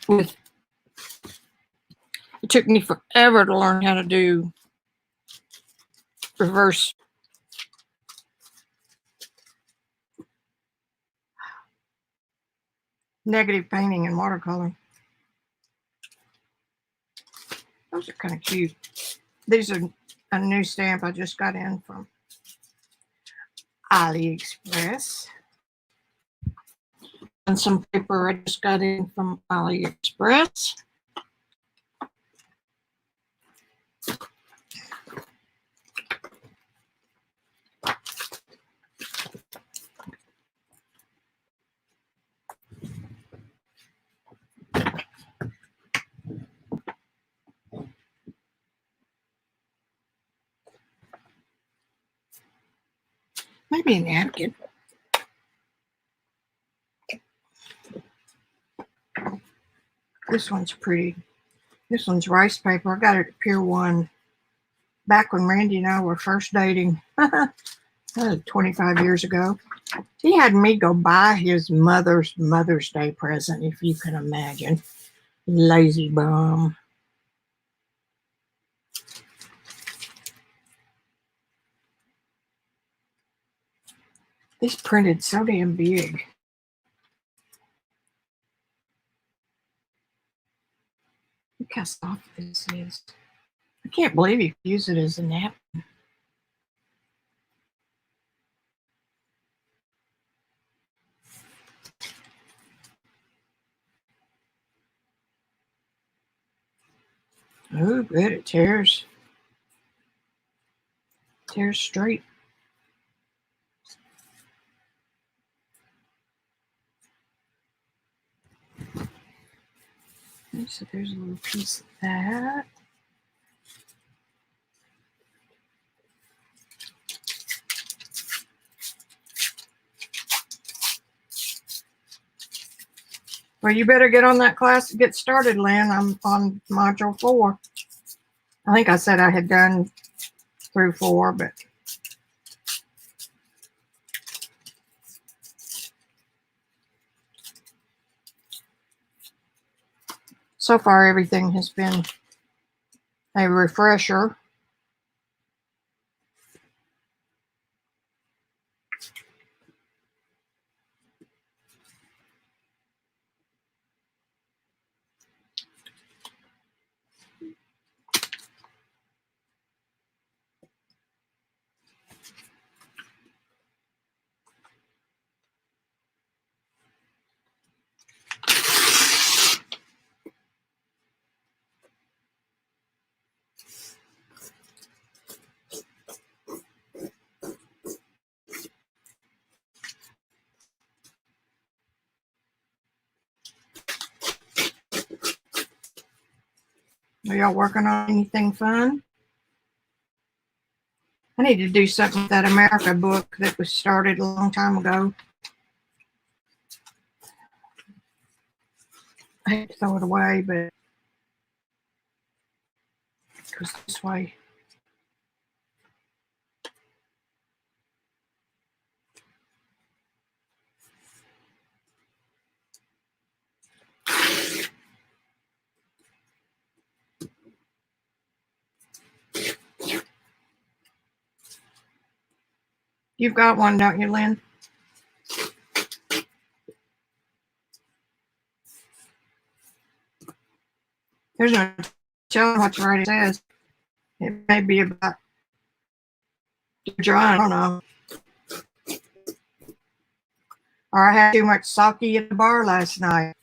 It took me forever to learn how to do reverse negative painting in watercolor. Those are kind of cute. These are a new stamp I just got in from AliExpress. And some paper I just got in from AliExpress. Maybe a napkin. This one's pretty. This one's rice paper. I got it at Pier 1 back when Randy and I were first dating. 25 years ago. He had me go buy his Mother's Day present, if you can imagine. Lazy bum. This printed so damn big. Look how soft this is. I can't believe you could use it as a napkin. Oh, good. It tears. Tears straight. So there's a little piece of that. Well, you better get on that class and get started, Lynn. I'm on module 4. I think I said I had done through 4, but so far everything has been a refresher. Are y'all working on anything fun? I need to do something with that America book that was started a long time ago. I hate to throw it away, but it goes this way. You've got one, don't you, Lynn? There's no telling what the writing says. It may be about dry, I don't know. Or I had too much sake at the bar last night.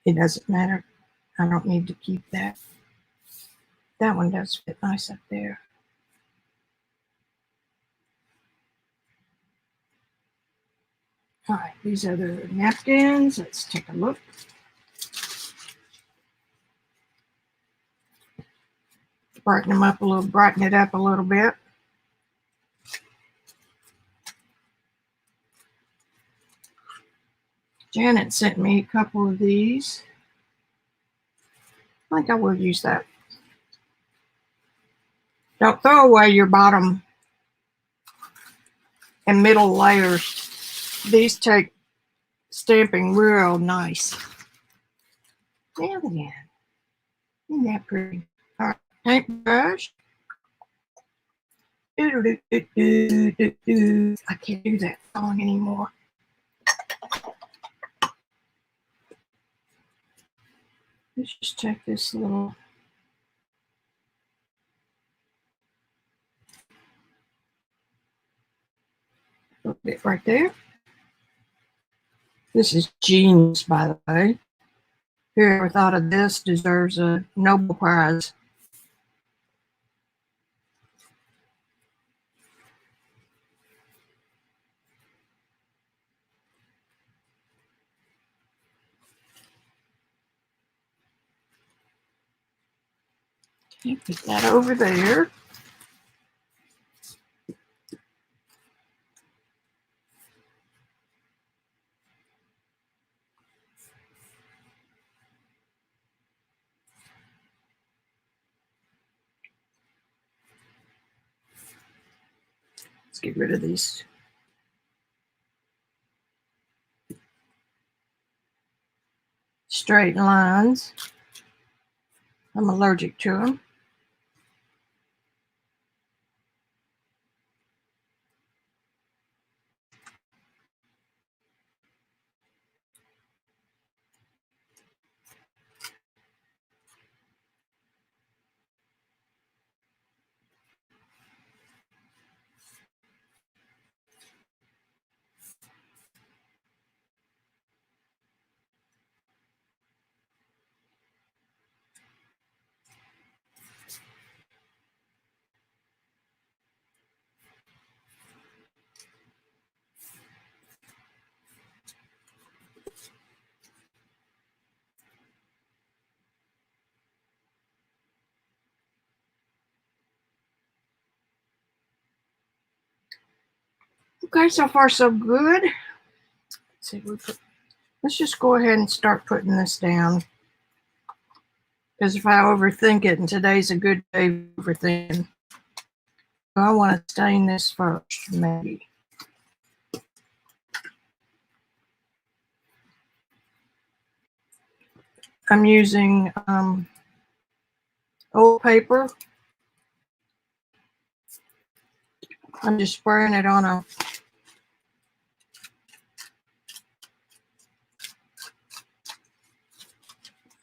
It doesn't matter. I don't need to keep that. That one does fit nice up there. All right, these are the napkins. Let's take a look. Brighten them up a little, brighten it up a little bit. Janet sent me a couple of these. I think I will use that. Don't throw away your bottom and middle layers. These take stamping real nice. There we go. Isn't that pretty? All right, paintbrush. I can't do that song anymore. Let's just take this little bit right there. This is genius, by the way. Whoever thought of this deserves a Nobel Prize. Okay, put that over there. Let's get rid of these straight lines. I'm allergic to them. Okay, so far so good. Let's see, let's just go ahead and start putting this down. Because if I overthink it, and today's a good day for overthinking, I want to stain this first, maybe. I'm using old paper. I'm just spraying it on a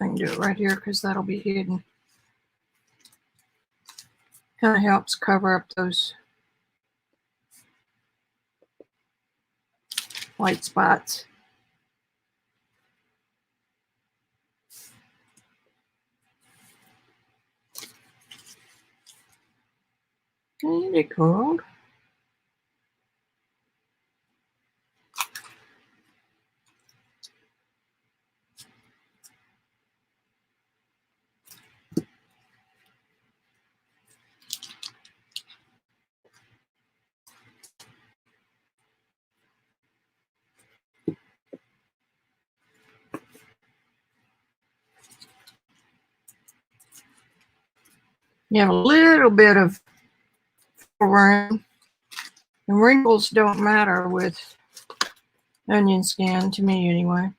I can do it right here because that'll be hidden. Kind of helps cover up those white spots. Ain't it cold? You have a little bit of room. And wrinkles don't matter with onion skin, to me anyway.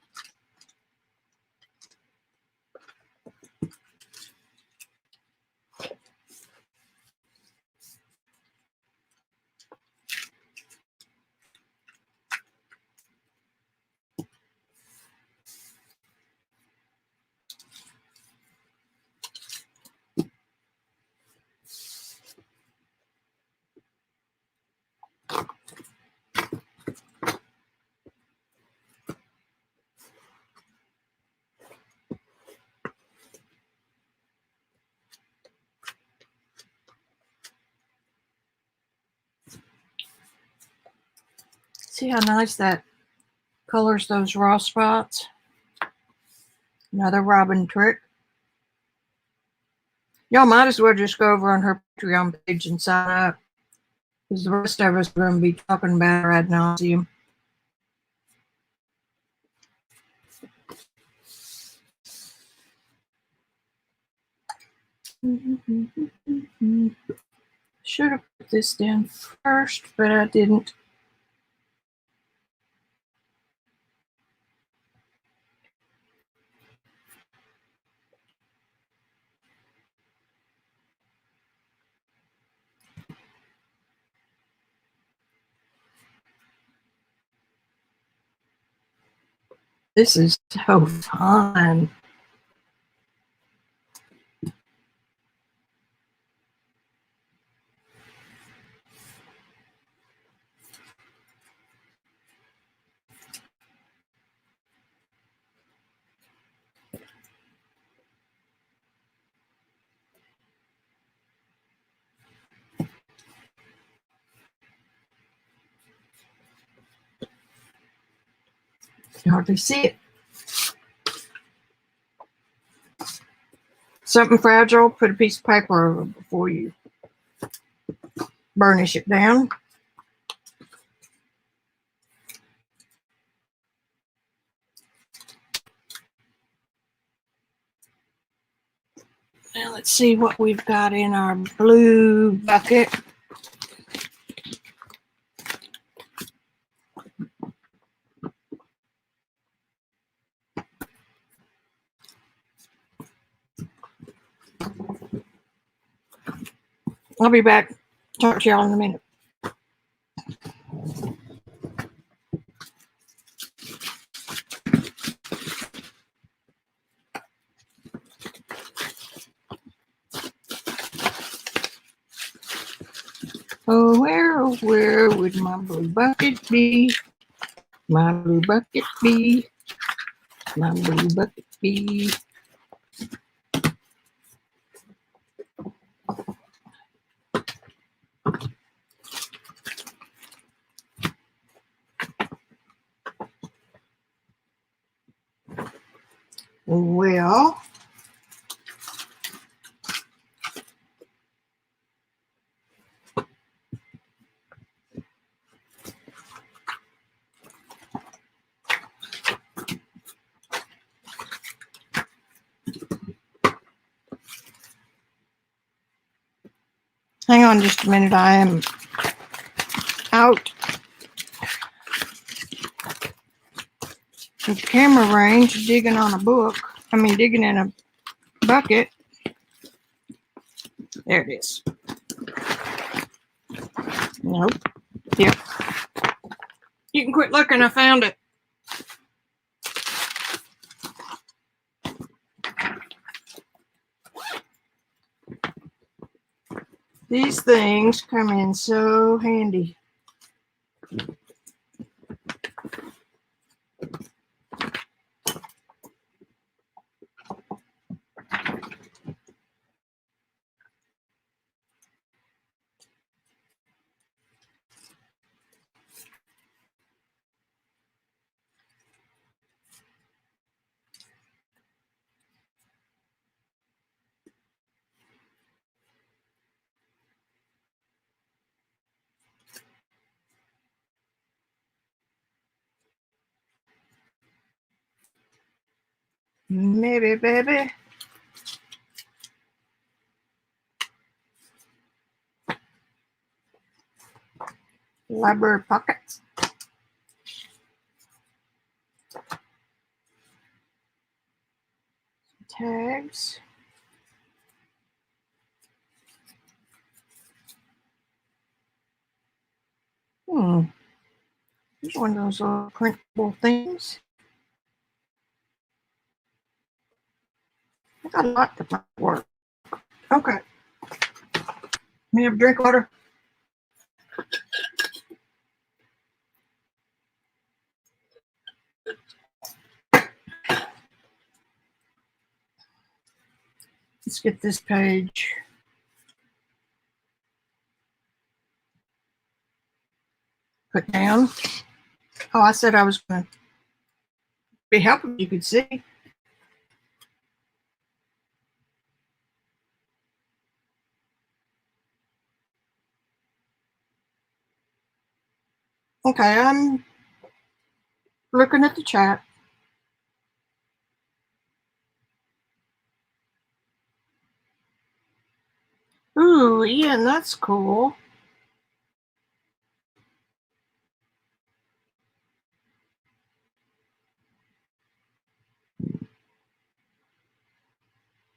See how nice that colors those raw spots? Another Robyn trick. Y'all might as well just go over on her Patreon page and sign up, because the rest of us are going to be talking about her ad nauseum. Should have put this down first, but I didn't. This is so fun. You can hardly see it. something fragile, put a piece of paper over it before you burnish it down. Now let's see what we've got in our blue bucket. I'll be back. Talk to y'all in a minute. Oh, where would my blue bucket be? My blue bucket be? My blue bucket be? Well, hang on just a minute. I am out of camera range digging on a book. Digging in a bucket. There it is. Nope. Yep. You can quit looking. I found it. These things come in so handy. Maybe, baby. Library pockets. Tags. Here's one of those little printable things. I got a lot that might work. Okay. Let me have a drink of water. Let's get this page put down. Oh, I said I was going to be helpful if you could see. Okay, I'm looking at the chat. Ooh, Ian, that's cool.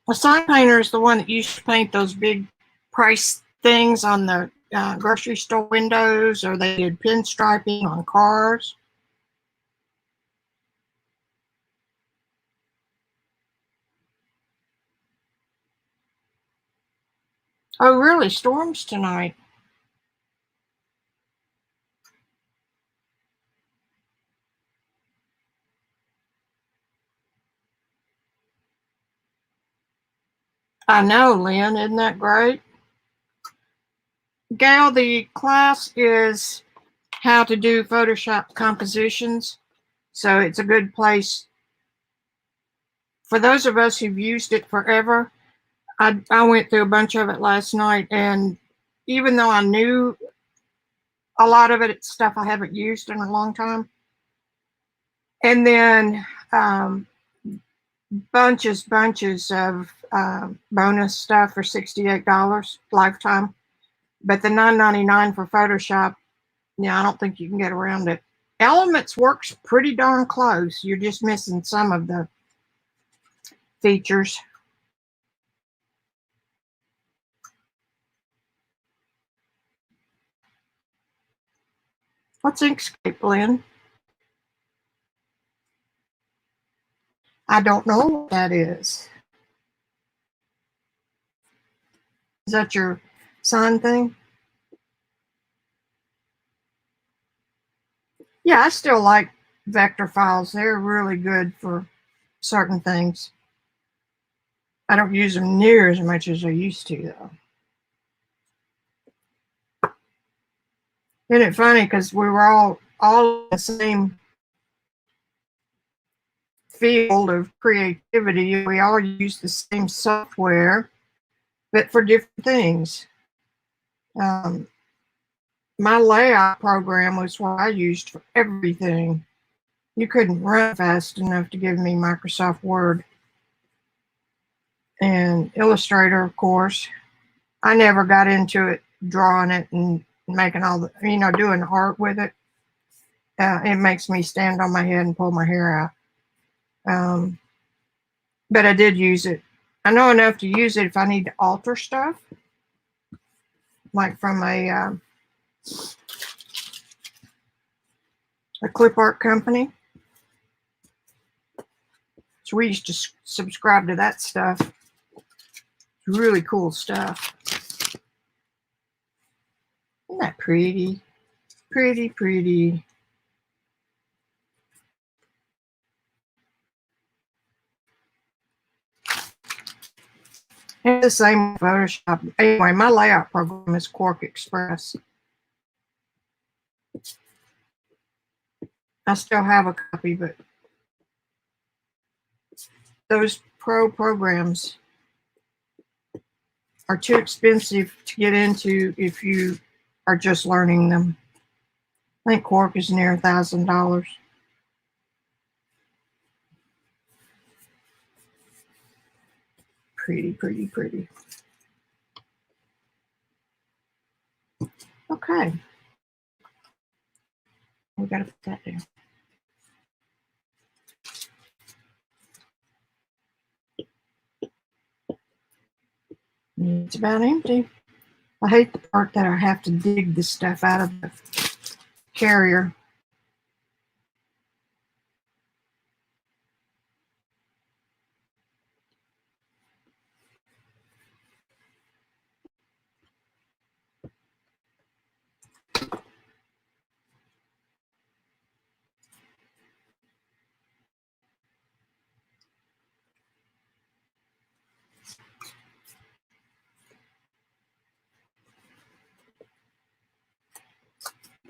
A sign painter is the one that used to paint those big price things on the grocery store windows, or they did pinstriping on cars. Oh, really? Storms tonight? I know, Lynn. Isn't that great? Gail, the class is how to do Photoshop compositions. So it's a good place for those of us who've used it forever. I went through a bunch of it last night, and even though I knew a lot of it, it's stuff I haven't used in a long time. And then bunches of bonus stuff for $68 lifetime. But the $9.99 for Photoshop, yeah, I don't think you can get around it. Elements works pretty darn close. You're just missing some of the features. What's Inkscape, Lynn? I don't know what that is. Is that your sign thing? Yeah, I still like vector files. They're really good for certain things. I don't use them near as much as I used to, though. Isn't it funny? Because we were all in the same field of creativity. We all use the same software, but for different things. My layout program was what I used for everything. You couldn't run fast enough to give me Microsoft Word. And Illustrator, of course. I never got into it, drawing it and making all the, doing art with it. It makes me stand on my head and pull my hair out. But I did use it. I know enough to use it if I need to alter stuff, like from a clip art company. So we used to subscribe to that stuff. Really cool stuff. Isn't that pretty? Pretty, pretty. And the same with Photoshop. Anyway, my layout program is Quark Express. I still have a copy, but those pro programs are too expensive to get into if you are just learning them. I think Quark is near $1,000. Pretty, pretty, pretty. Okay. We got to put that down. It's about empty. I hate the part that I have to dig this stuff out of the carrier.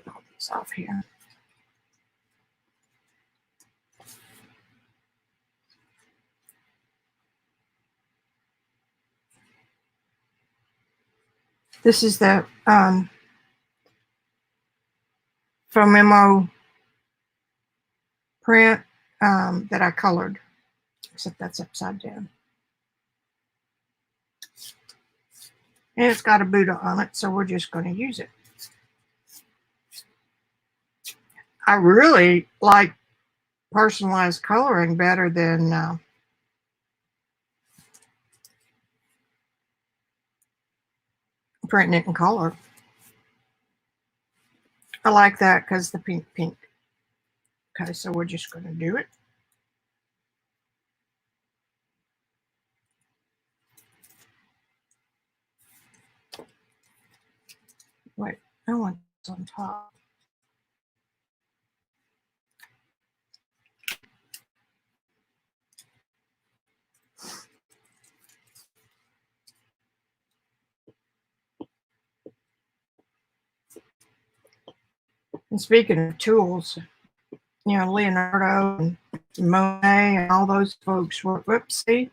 All these off here. This is the from Memo print that I colored, except that's upside down. And it's got a Buddha on it, so we're just going to use it. I really like personalized coloring better than printing it in color. I like that because the pink. Okay, so we're just going to do it. Wait, I want this on top. And speaking of tools, Leonardo and Monet and all those folks were, whoopsie.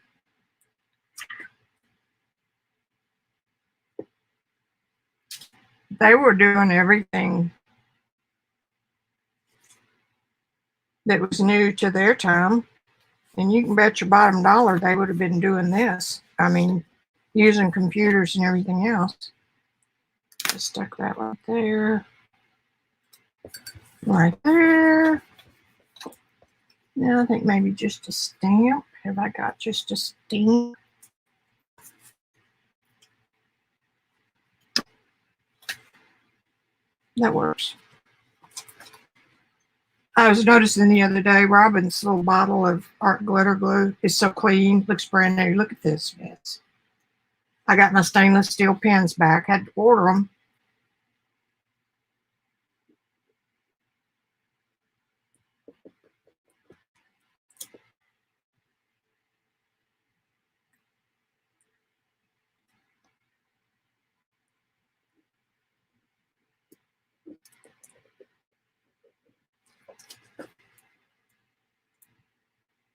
They were doing everything that was new to their time. And you can bet your bottom dollar they would have been doing this. I mean, using computers and everything else. Just stuck that right there. Right there. Now I think maybe just a stamp. Have I got just a stamp? That works. I was noticing the other day, Robyn's little bottle of art glitter glue is so clean, looks brand new. Look at this mess. I got my stainless steel pens back. Had to order them.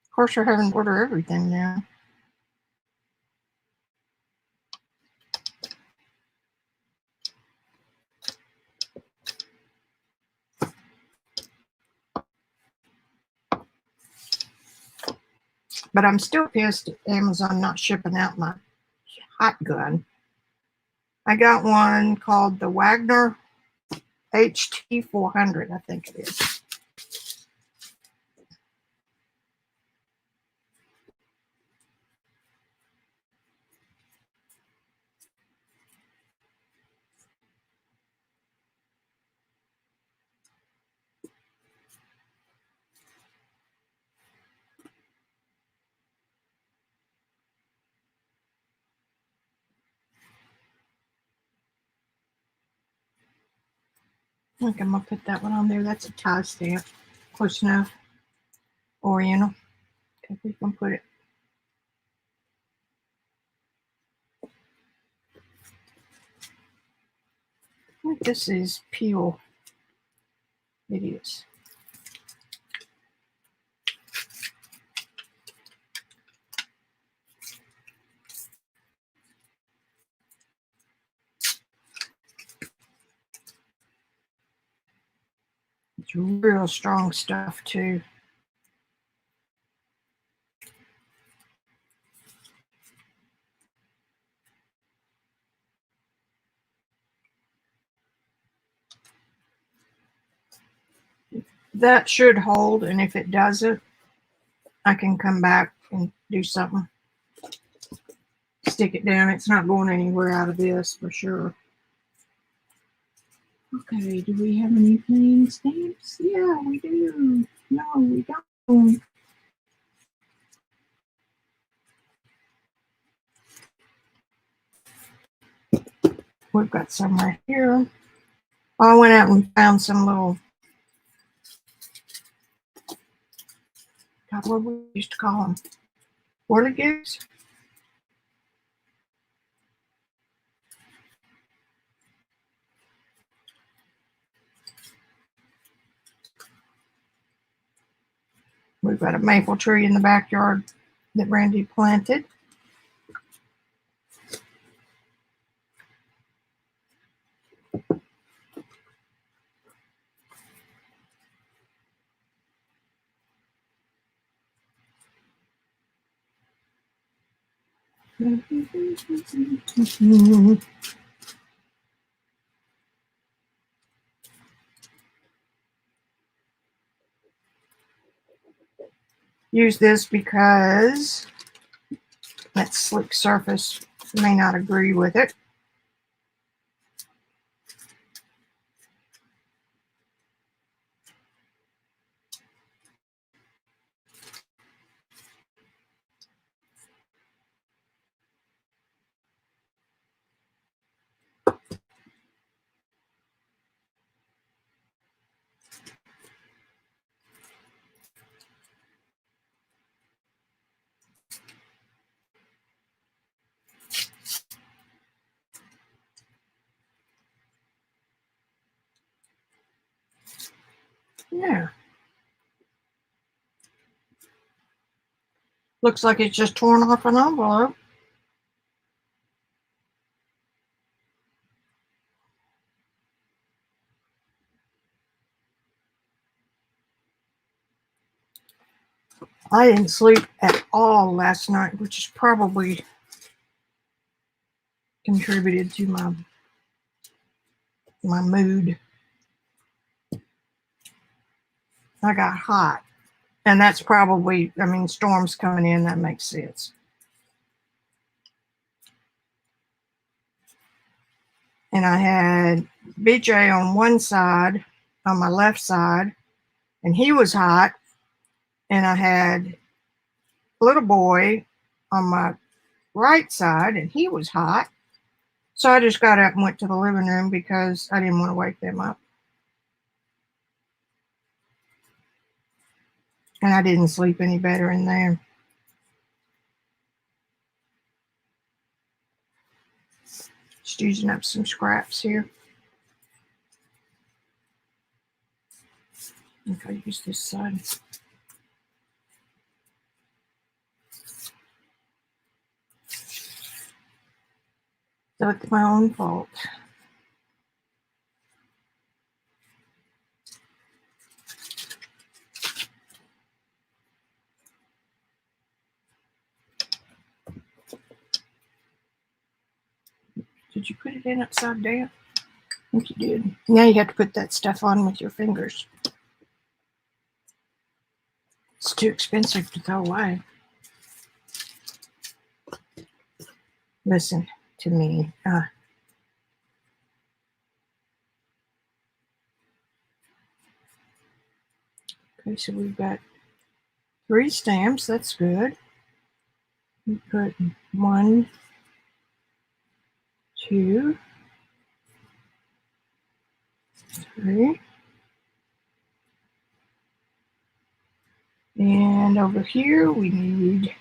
Of course, you're having to order everything now. But I'm still pissed at Amazon not shipping out my hot gun. I got one called the Wagner HT400, I think it is. I think I'm going to put that one on there. That's a tie stamp. Close enough. Oriental. Okay, we can put it. I think this is Peel. It is. It's real strong stuff too. That should hold, and if it doesn't, I can come back and do something. Stick it down. It's not going anywhere out of this for sure. Okay, do we have any plain stamps? Yeah, we do. No, we don't. We've got some right here. I went out and found some little, God, what we used to call them? Whirligigs? We've got a maple tree in the backyard that Randy planted. Use this because that slick surface may not agree with it. Yeah. Looks like it's just torn off an envelope. I didn't sleep at all last night, which is probably contributed to my mood. I got hot. And that's probably, I mean, storms coming in, that makes sense. And I had BJ on one side, on my left side, and he was hot. And I had little boy on my right side, and he was hot. So I just got up and went to the living room because I didn't want to wake them up. And I didn't sleep any better in there. Just using up some scraps here. If I use this side. So it's my own fault. Did you put it in upside down? I think you did. Now you have to put that stuff on with your fingers. It's too expensive to throw away. Listen to me. Okay, so we've got 3 stamps. That's good. We put 1, 2, 3. And over here we need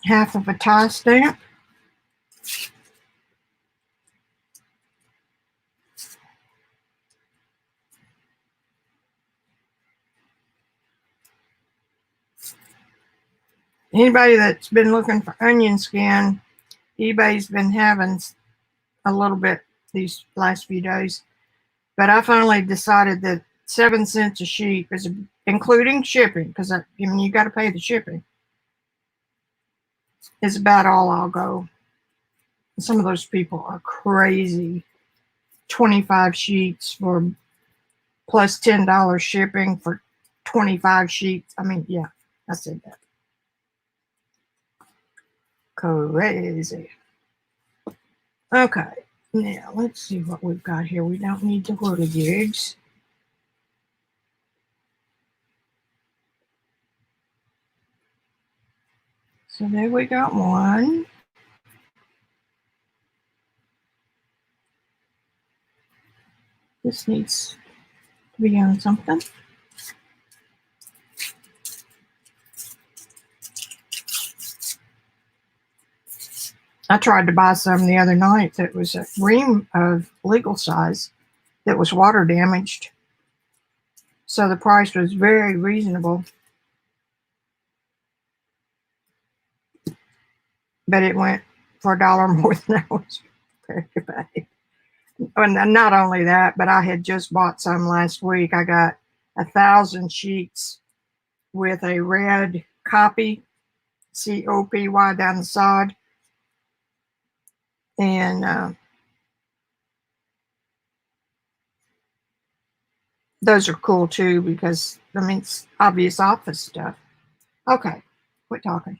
half of a tie stamp. Anybody that's been looking for onion skin, eBay's been having a little bit these last few days. But I finally decided that 7 cents a sheet is including shipping, because I mean you got to pay the shipping, is about all I'll go. Some of those people are crazy. 25 sheets for plus $10 shipping for 25 sheets. I mean, yeah, I said that. Crazy. Okay, now let's see what we've got here. We don't need the whirligigs. So there we got one. This needs to be on something. I tried to buy some the other night that was a ream of legal size that was water damaged. So the price was very reasonable. But it went for $1 more than I was prepared to pay. And not only that, but I had just bought some last week. I got 1,000 sheets with a red copy, COPY down the side. And those are cool too, because I mean, it's obvious office stuff. Okay, quit talking.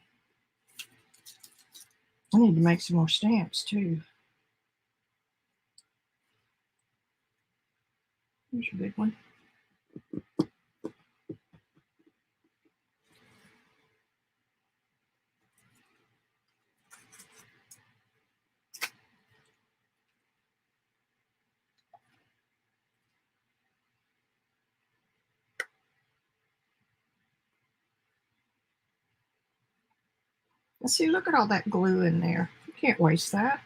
I need to make some more stamps too. Here's a big one. Let's see, look at all that glue in there. You can't waste that.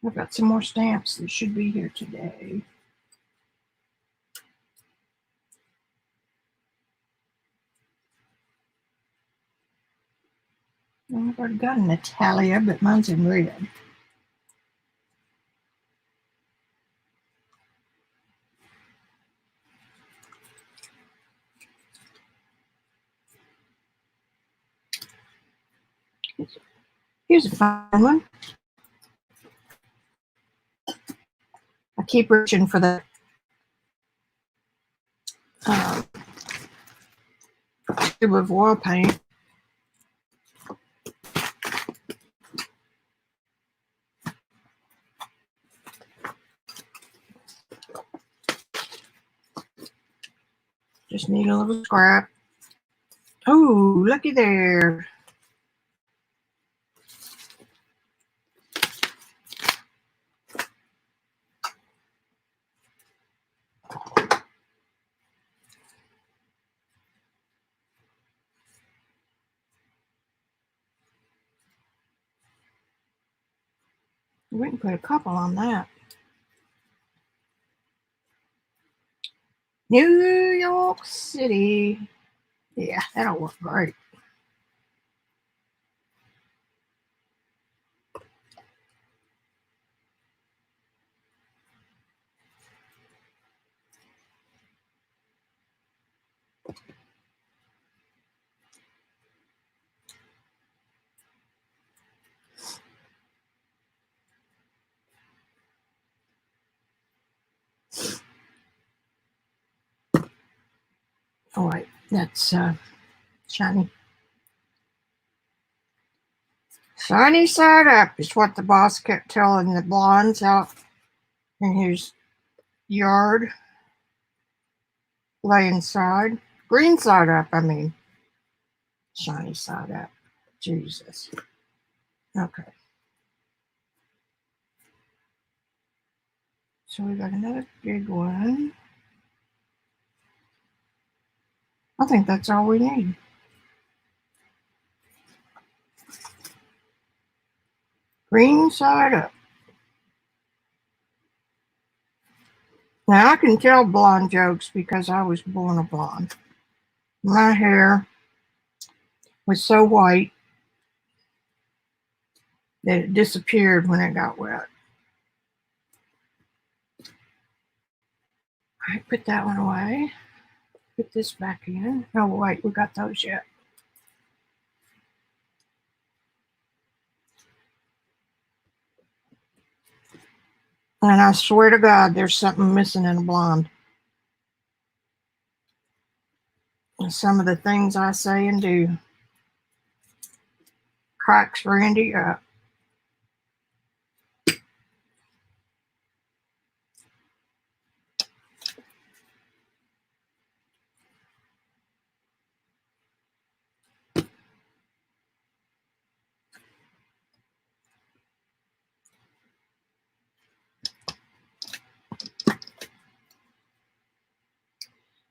I've got some more stamps that should be here today. I've already got an Natalia, but mine's in red. Here's a fun one. I keep reaching for the tube of oil paint. Just need a little scrap. Oh, looky there. We can put a couple on that. New York City. Yeah, that'll work great. Oh, wait, that's shiny. Sunny side up is what the boss kept telling the blondes out in his yard. Laying side. Green side up, I mean. Shiny side up. Jesus. Okay. So we got another big one. I think that's all we need. Green side up. Now I can tell blonde jokes because I was born a blonde. My hair was so white that it disappeared when it got wet. I put that one away. Put this back in. Oh wait, we got those yet. And I swear to God, there's something missing in a blonde. And some of the things I say and do cracks Randy up.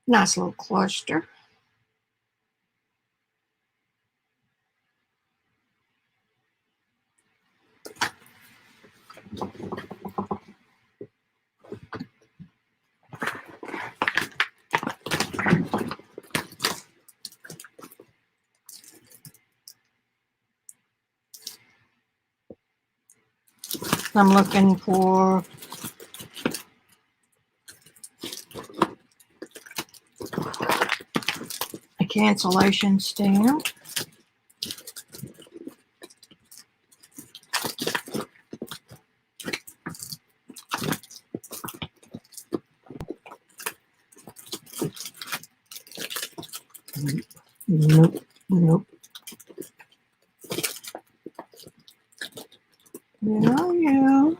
Nice little cluster. I'm looking for a cancellation stamp. Nope, nope. Yeah.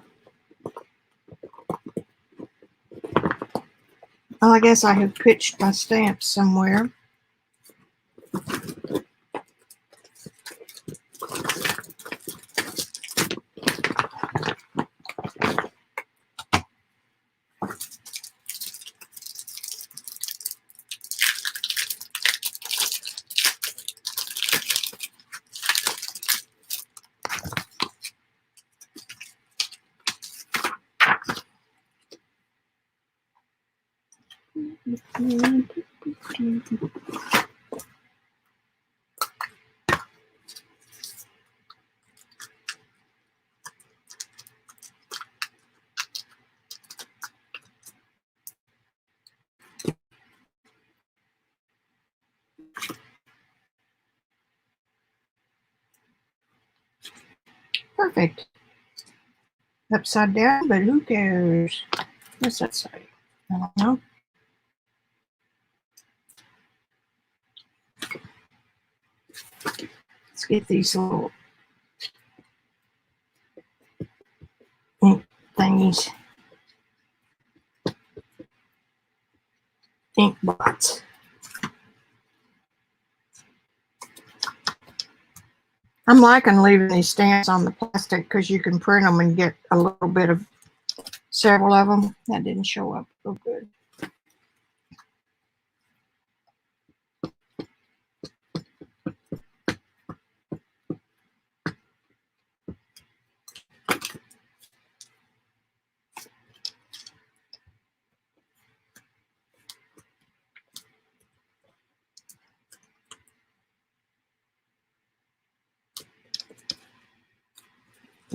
Well, I guess I have pitched my stamps somewhere. Perfect. Upside down, but who cares? What's that say? I don't know. Let's get these little ink thingies. Ink blots. I'm liking leaving these stamps on the plastic because you can print them and get a little bit of several of them. That didn't show up real good.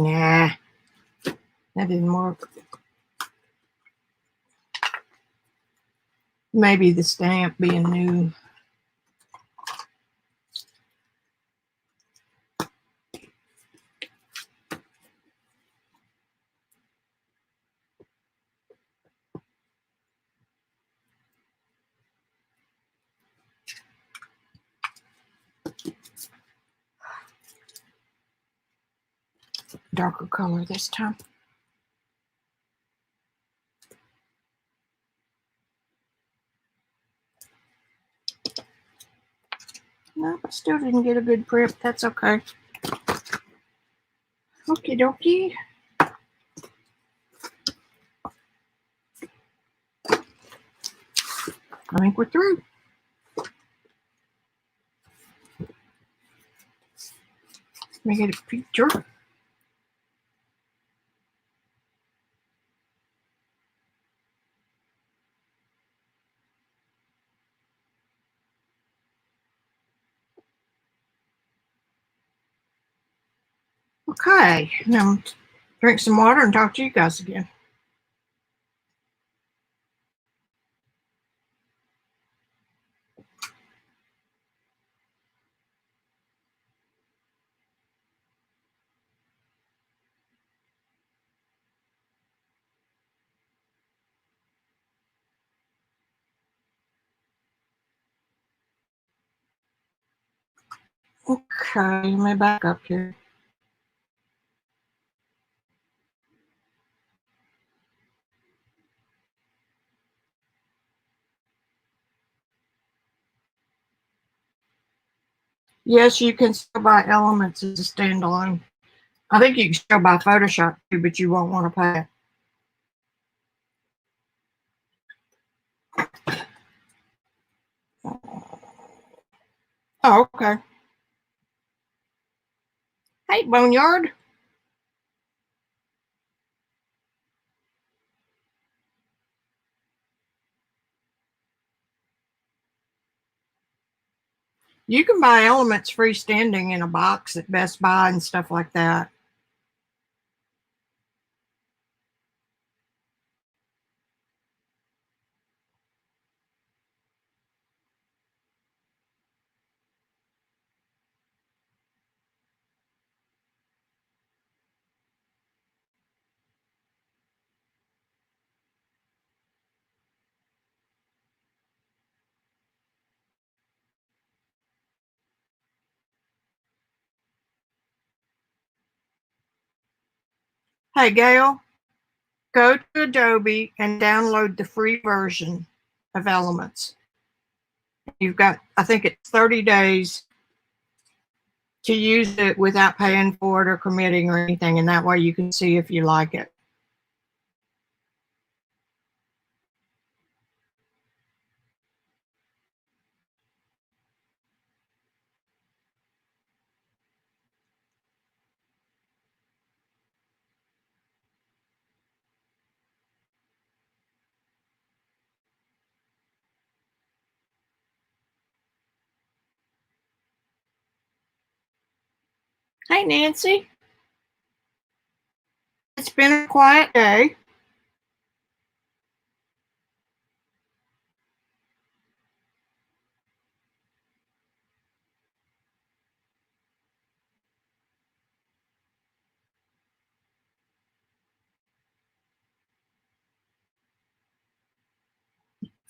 Nah, that didn't work. Maybe the stamp being new. Darker color this time. No, I still didn't get a good print. That's okay. Okie dokie. I think we're through. Let me get a picture. Okay, now drink some water and talk to you guys again. Okay, let me back up here. Yes, you can still buy Elements as a standalone. I think you can still buy Photoshop too, but you won't want to pay it. Oh, okay. Hey, Boneyard. You can buy Elements freestanding in a box at Best Buy and stuff like that. Hey, Gail, go to Adobe and download the free version of Elements. You've got, I think it's 30 days to use it without paying for it or committing or anything, and that way you can see if you like it. Hey, Nancy. It's been a quiet day.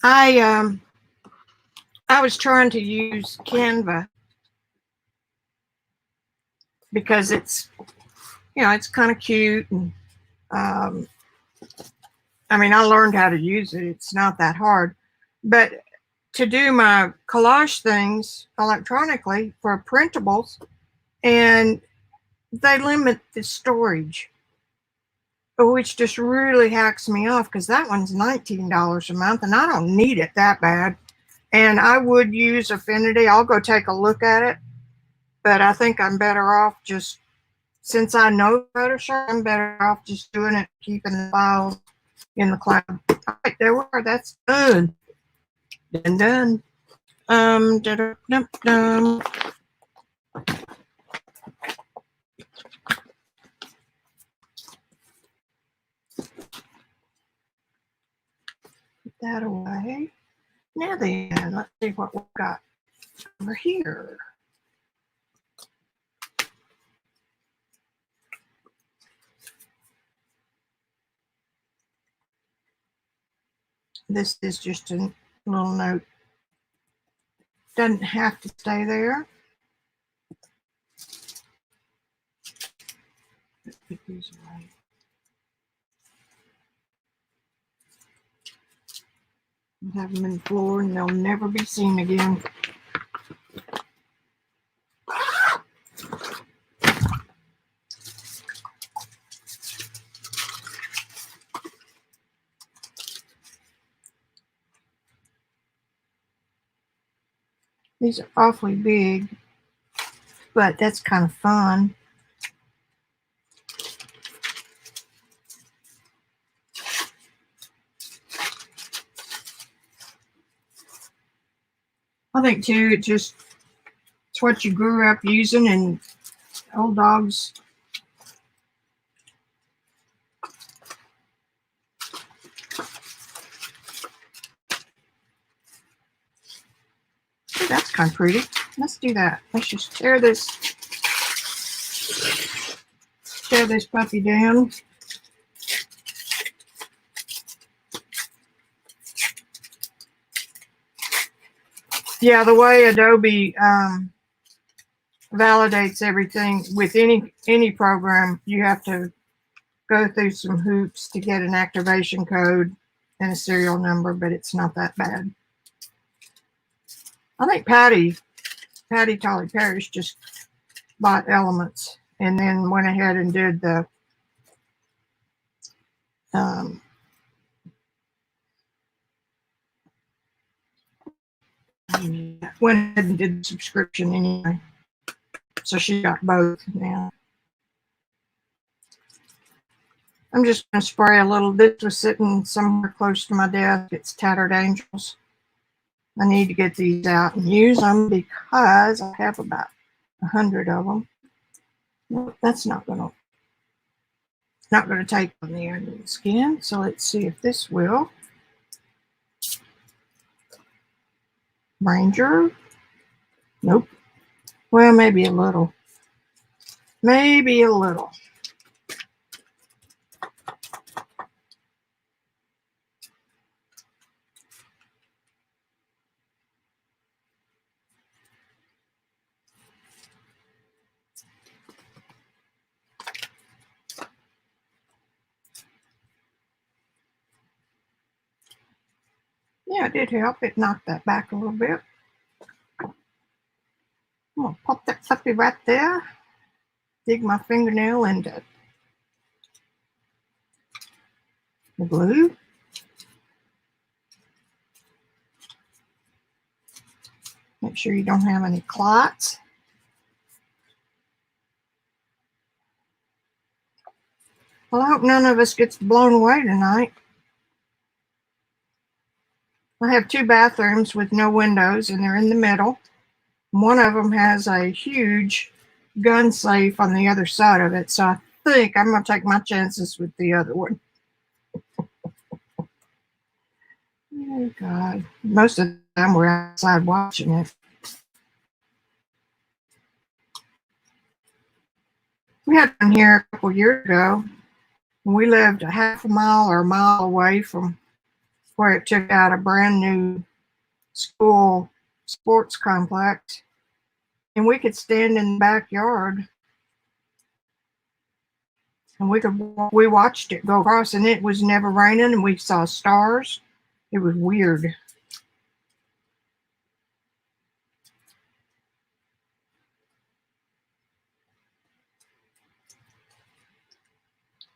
I I was trying to use Canva because it's it's kind of cute and um, I mean I learned how to use it. It's not that hard, but to do my collage things electronically for printables, and they limit the storage, which just really hacks me off because that one's $19 a month and I don't need it that bad. And I would use Affinity. I'll go take a look at it, but I think I'm better off just, since I know Photoshop, I'm better off just doing it, keeping the files in the cloud. All right, there we are. That's done. Done. Da-da-dum-dum. Put that away. Now then, let's see what we've got over here. This is just a little note. Doesn't have to stay there. Let's put these away. I'll have them in the floor and they'll never be seen again. These are awfully big, but that's kind of fun. I think too, it's what you grew up using, and old dogs. Oh, that's kind of pretty. Let's do that. Let's just tear this puppy down. Yeah, the way Adobe validates everything with any program, you have to go through some hoops to get an activation code and a serial number, but it's not that bad. I think Patti Tolley Parrish just bought Elements and then went ahead and did the went ahead and did the subscription anyway. So she got both now. I'm just going to spray a little. This was sitting somewhere close to my desk. It's Tattered Angels. I need to get these out and use them because I have about 100 of them. No, that's not going to take on the under the skin. So let's see if this will. Ranger. Nope. Well, maybe a little. Maybe a little. Yeah, it did help. It knocked that back a little bit. I'm going to pop that puppy right there. Dig my fingernail into the glue. Make sure you don't have any clots. Well, I hope none of us gets blown away tonight. I have 2 bathrooms with no windows, and they're in the middle. One of them has a huge gun safe on the other side of it. So I think I'm going to take my chances with the other one. Oh, God. Most of the time we're outside watching it. We had one here a couple years ago. We lived a half a mile or a mile away from where it took out a brand new school sports complex. And we could stand in the backyard and we watched it go across, and it was never raining, and we saw stars. It was weird.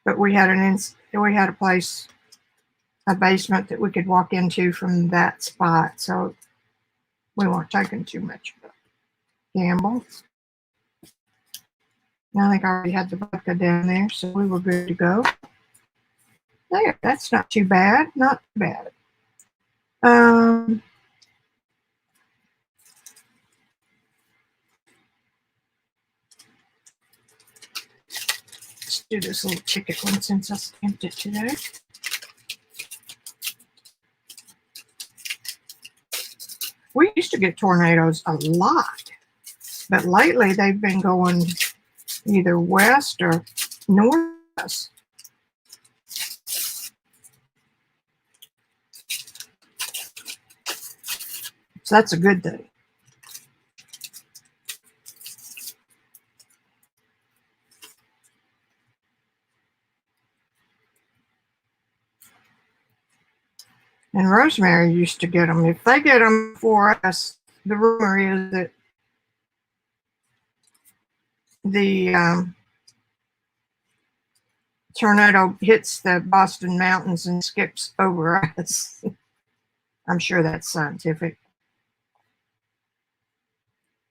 But we had a place, a basement that we could walk into from that spot, so we weren't taking too much of a gamble. I think I already had the vodka down there, so we were good to go. There, that's not too bad. Not too bad. Let's do this little ticket one since I stamped it today. We used to get tornadoes a lot, but lately they've been going either west or northwest. So that's a good thing. And Rosemary used to get them. If they get them for us, the rumor is that the tornado hits the Boston Mountains and skips over us. I'm sure that's scientific.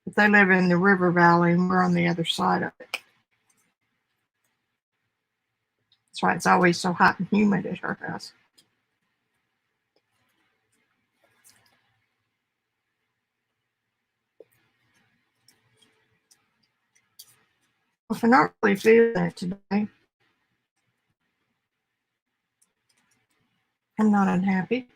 But they live in the river valley and we're on the other side of it. That's why it's always so hot and humid at her house. If I'm not really feeling it today, I'm not unhappy.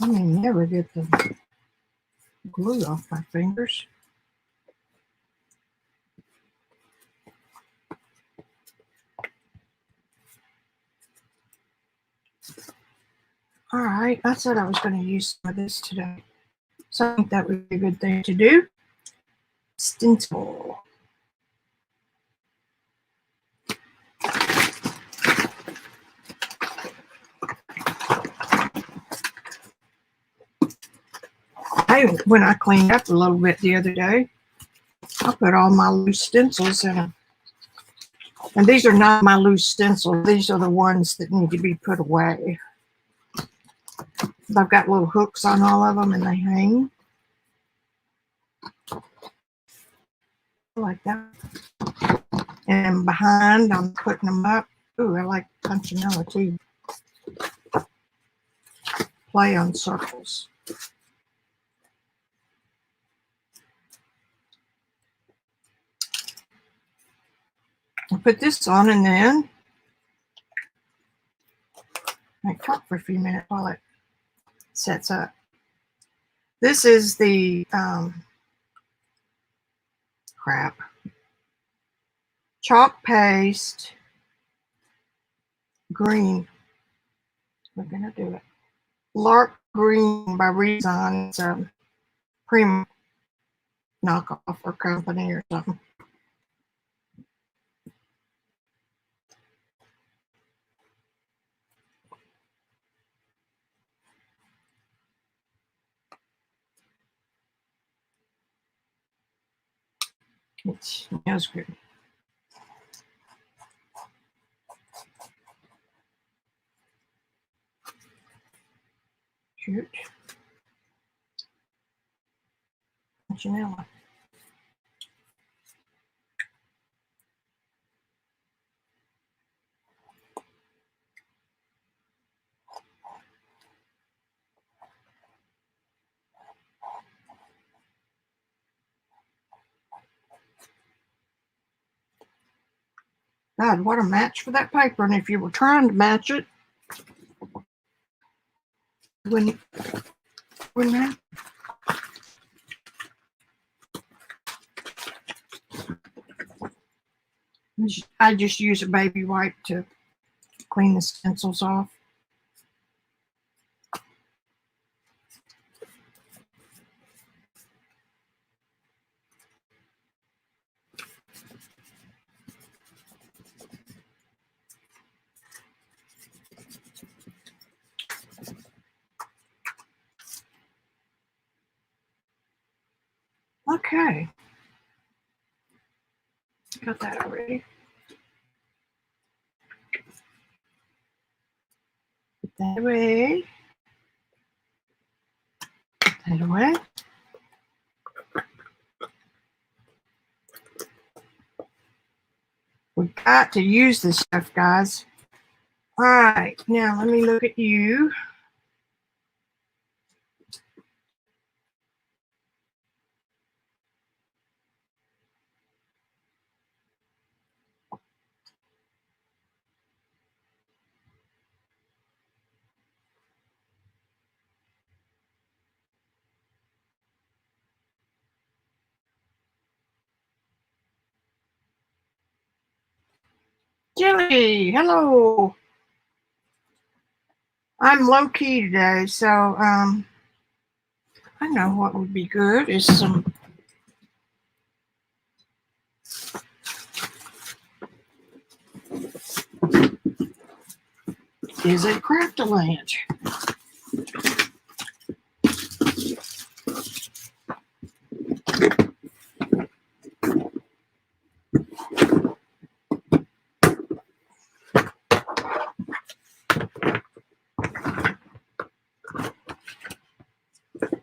I may never get the glue off my fingers. All right, I said I was going to use some of this today. So I think that would be a good thing to do. Stencil. When I cleaned up a little bit the other day, I put all my loose stencils in them. And these are not my loose stencils. These are the ones that need to be put away. I've got little hooks on all of them and they hang. Like that. And behind, I'm putting them up. Ooh, I like punchinella too. Play on circles. I'll put this on and then I talk for a few minutes while it sets up. This is the chalk paste green. We're gonna do it. Lark Green by Rezon. It's a Prima knockoff or company or something. It smells good. Shoot. Punchinella. God, what a match for that paper. And if you were trying to match it, wouldn't that? I just use a baby wipe to clean the stencils off. Okay. Got that already. Put that away. Put that away. We've got to use this stuff, guys. All right, now let me look at you. Jilly, hello. I'm low key today, so I know what would be good is some a craft-a-land.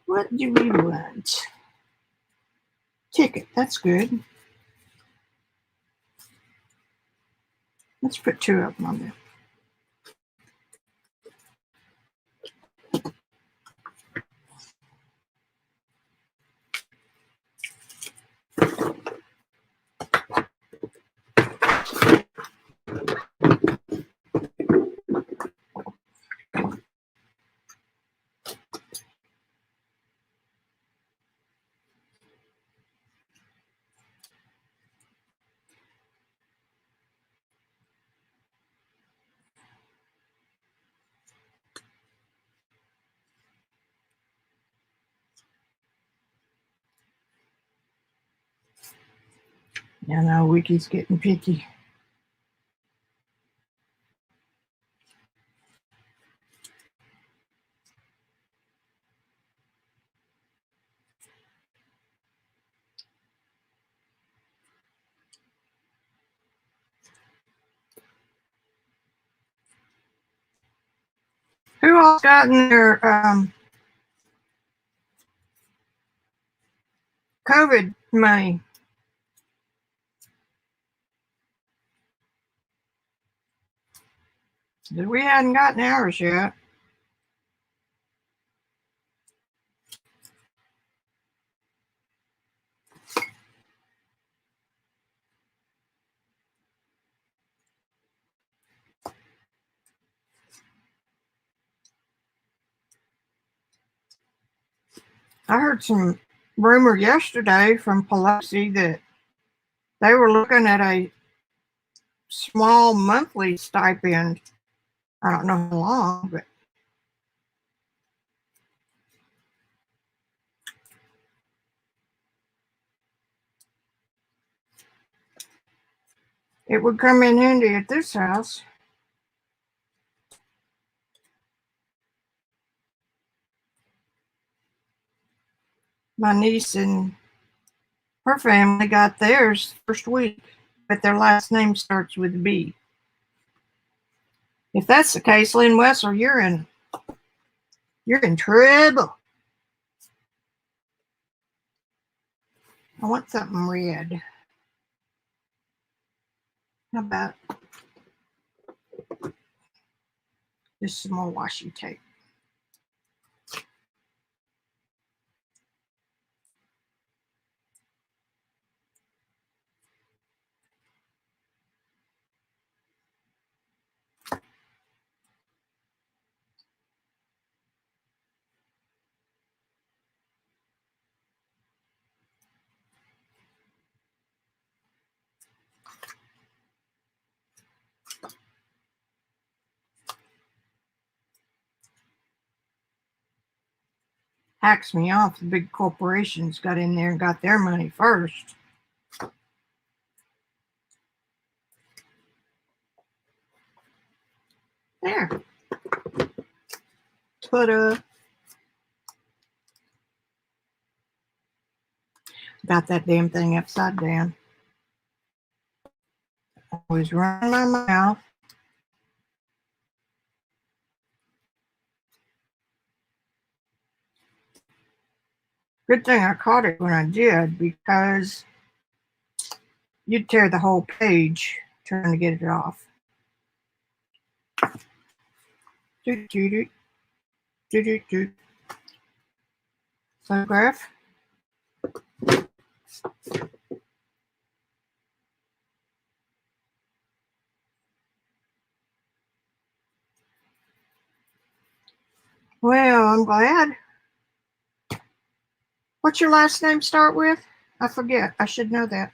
What do we want? Ticket, that's good. Let's put 2 of them on there. Yeah, now Vicky's getting picky. Who all gotten their COVID money? We hadn't gotten ours yet. I heard some rumor yesterday from Pelosi that they were looking at a small monthly stipend. I don't know how long, but it would come in handy at this house. My niece and her family got theirs first week, but their last name starts with B. If that's the case, Lynn Wessel, you're in trouble. I want something red. How about just some more washi tape? Hacks me off. The big corporations got in there and got their money first. There. Ta-da. Got that damn thing upside down. Always running my mouth. Good thing I caught it when I did, because you'd tear the whole page trying to get it off. Doot, doot, doot. Doot, doot, doot. Photograph. Well, I'm glad. What's your last name start with? I forget. I should know that.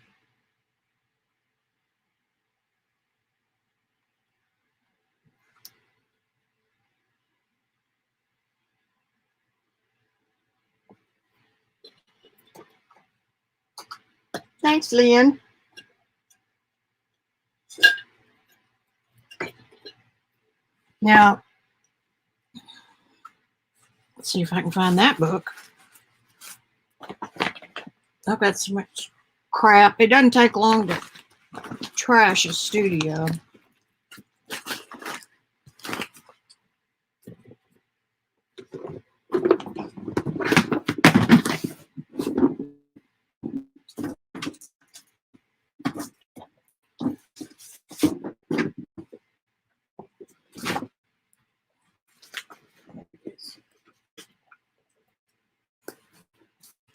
Thanks, Lynn. Now, let's see if I can find that book. I've got so much crap. It doesn't take long to trash a studio.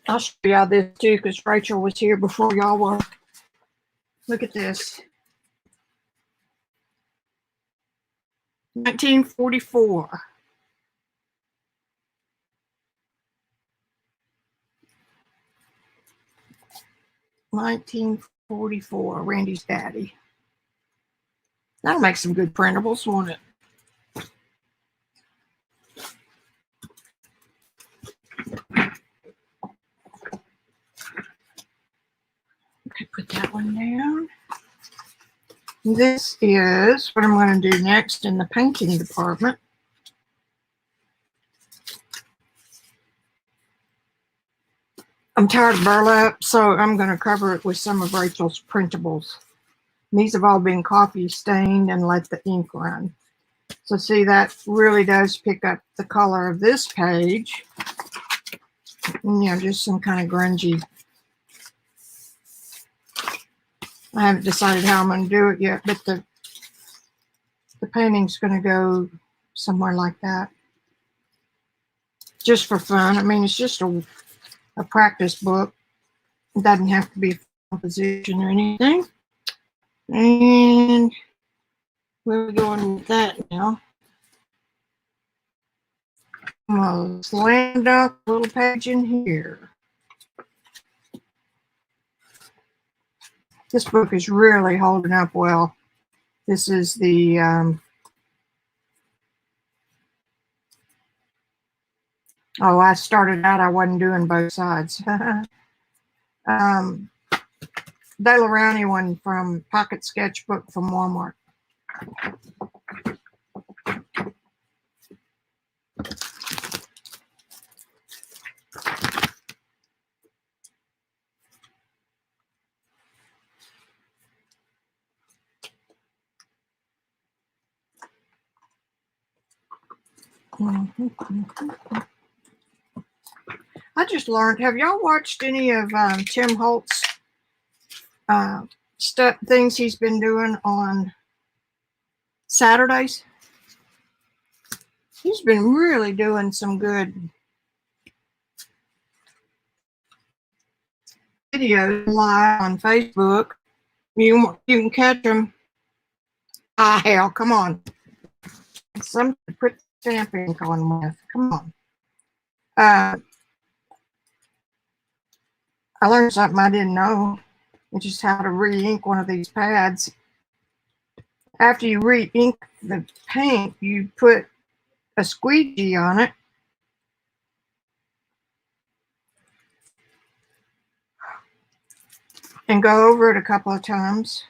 I'll show y'all this too, because Rachel was here before y'all were. Look at this. 1944. Randy's daddy. That'll make some good printables, won't it? Okay, put that one down. This is what I'm going to do next in the painting department. I'm tired of burlap, so I'm going to cover it with some of Rachel's printables. These have all been coffee stained and let the ink run. So see, that really does pick up the color of this page. And, you know, just some kind of grungy. I haven't decided how I'm going to do it yet, but the painting's going to go somewhere like that. Just for fun. I mean, it's just a practice book. It doesn't have to be a composition or anything. And where are we going with that now? I'm going to slam dunk a little page in here. This book is really holding up well. This is the I started out, I wasn't doing both sides. Delorani one from Pocket Sketchbook from Walmart. I just learned, have y'all watched any of Tim Holt's things he's been doing on Saturdays? He's been really doing some good videos live on Facebook. You can catch them. Ah, hell, come on. Something to put stamp ink on with. Come on. I learned something I didn't know, which is how to re-ink one of these pads. After you re-ink the paint, you put a squeegee on it and go over it a couple of times.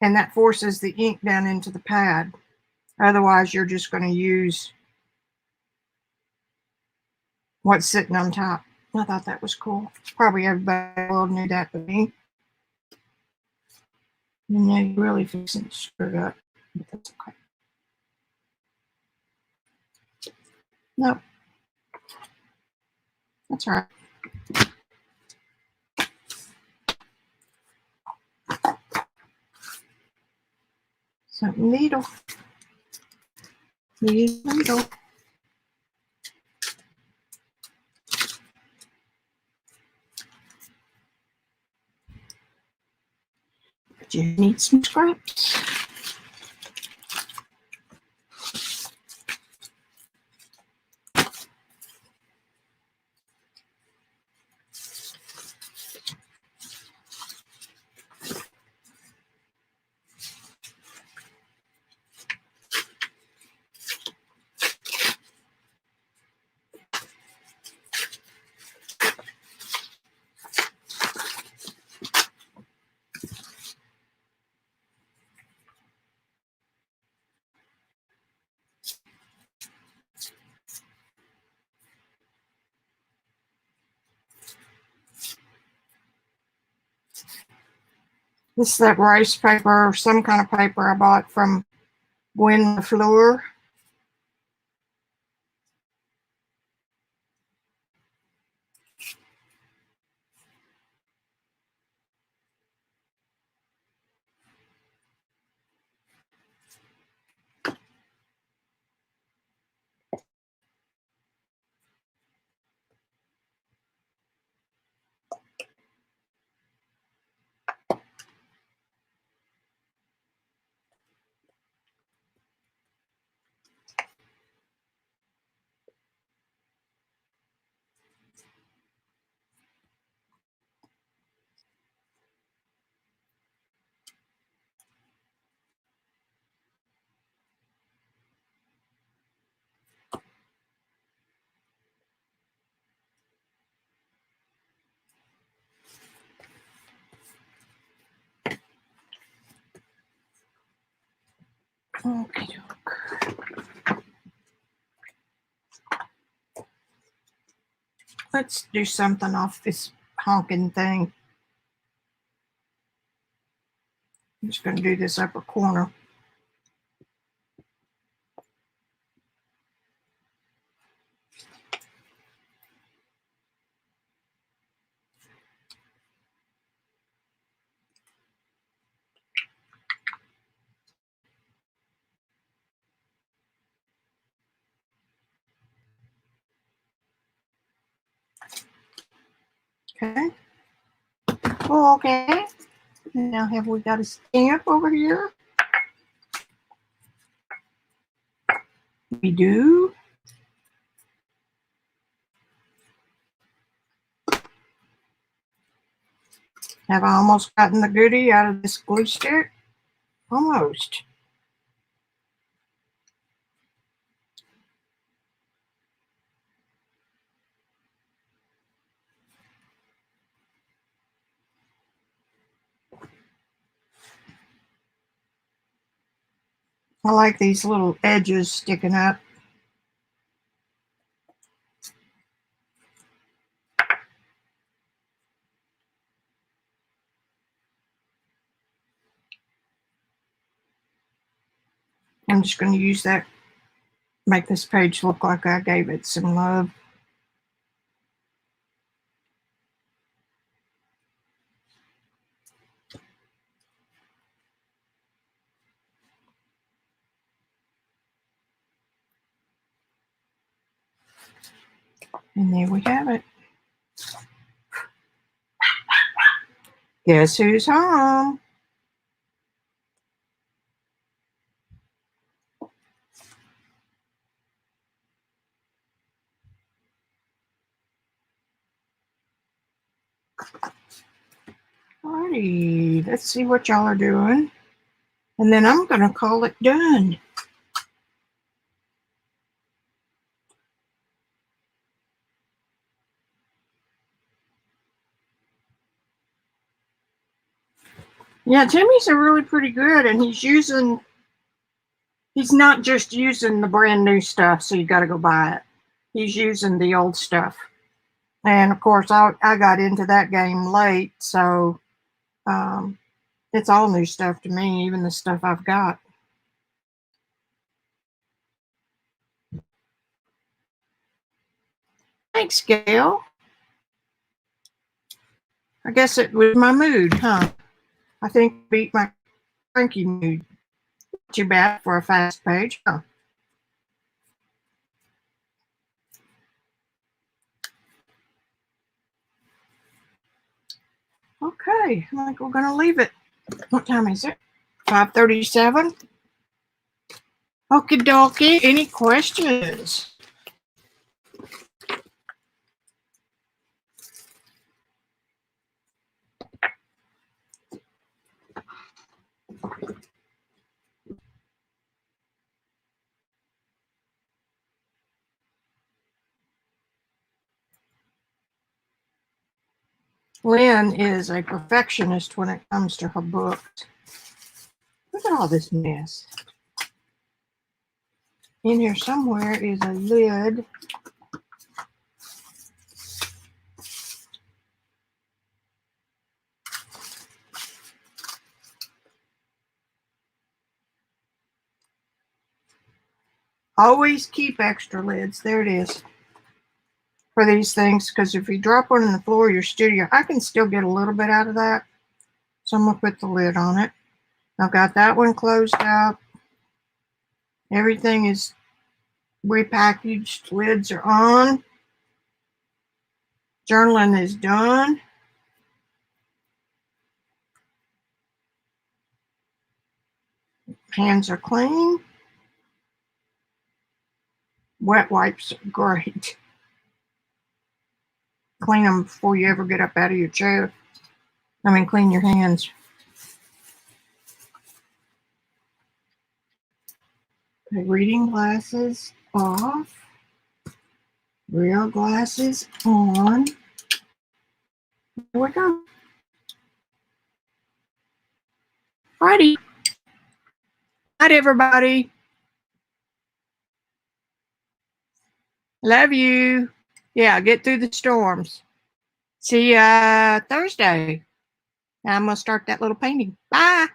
And that forces the ink down into the pad. Otherwise, you're just going to use what's sitting on top. I thought that was cool. Probably everybody will knew that but me. And now you're really fixing to screw it up. But that's okay. Nope. That's all right. So needle. Needle. But you need some scraps. This is that rice paper or some kind of paper I bought from Gwen LaFleur. Okay. Let's do something off this honking thing. I'm just going to do this upper corner. Okay. Oh, okay. Now have we got a stamp over here? We do. Have I almost gotten the goodie out of this glue stick? Almost. I like these little edges sticking up. I'm just going to use that, make this page look like I gave it some love. And there we have it. Guess who's home? Alrighty, let's see what y'all are doing. And then I'm going to call it done. Yeah, Timmy's are really pretty good, and he's not just using the brand new stuff, so you got to go buy it. He's using the old stuff. And of course, I got into that game late, so um, it's all new stuff to me, even the stuff I've got. Thanks, Gail. I guess it was my mood, huh? I think beat my cranky mood. Too bad for a fast page, huh? Okay, I think we're going to leave it. What time is it? 5:37. Okie dokie. Any questions? Lynn is a perfectionist when it comes to her books. Look at all this mess. In here somewhere is a lid. Always keep extra lids. There it is. For these things, because if you drop one on the floor of your studio, I can still get a little bit out of that. So I'm going to put the lid on it. I've got that one closed out. Everything is repackaged. Lids are on. Journaling is done. Hands are clean. Wet wipes are great. Clean them before you ever get up out of your chair. Clean your hands. Okay, reading glasses off. Real glasses on. Here we go. Alrighty. Night, everybody. Love you. Yeah, get through the storms. See ya Thursday. I'm going to start that little painting. Bye.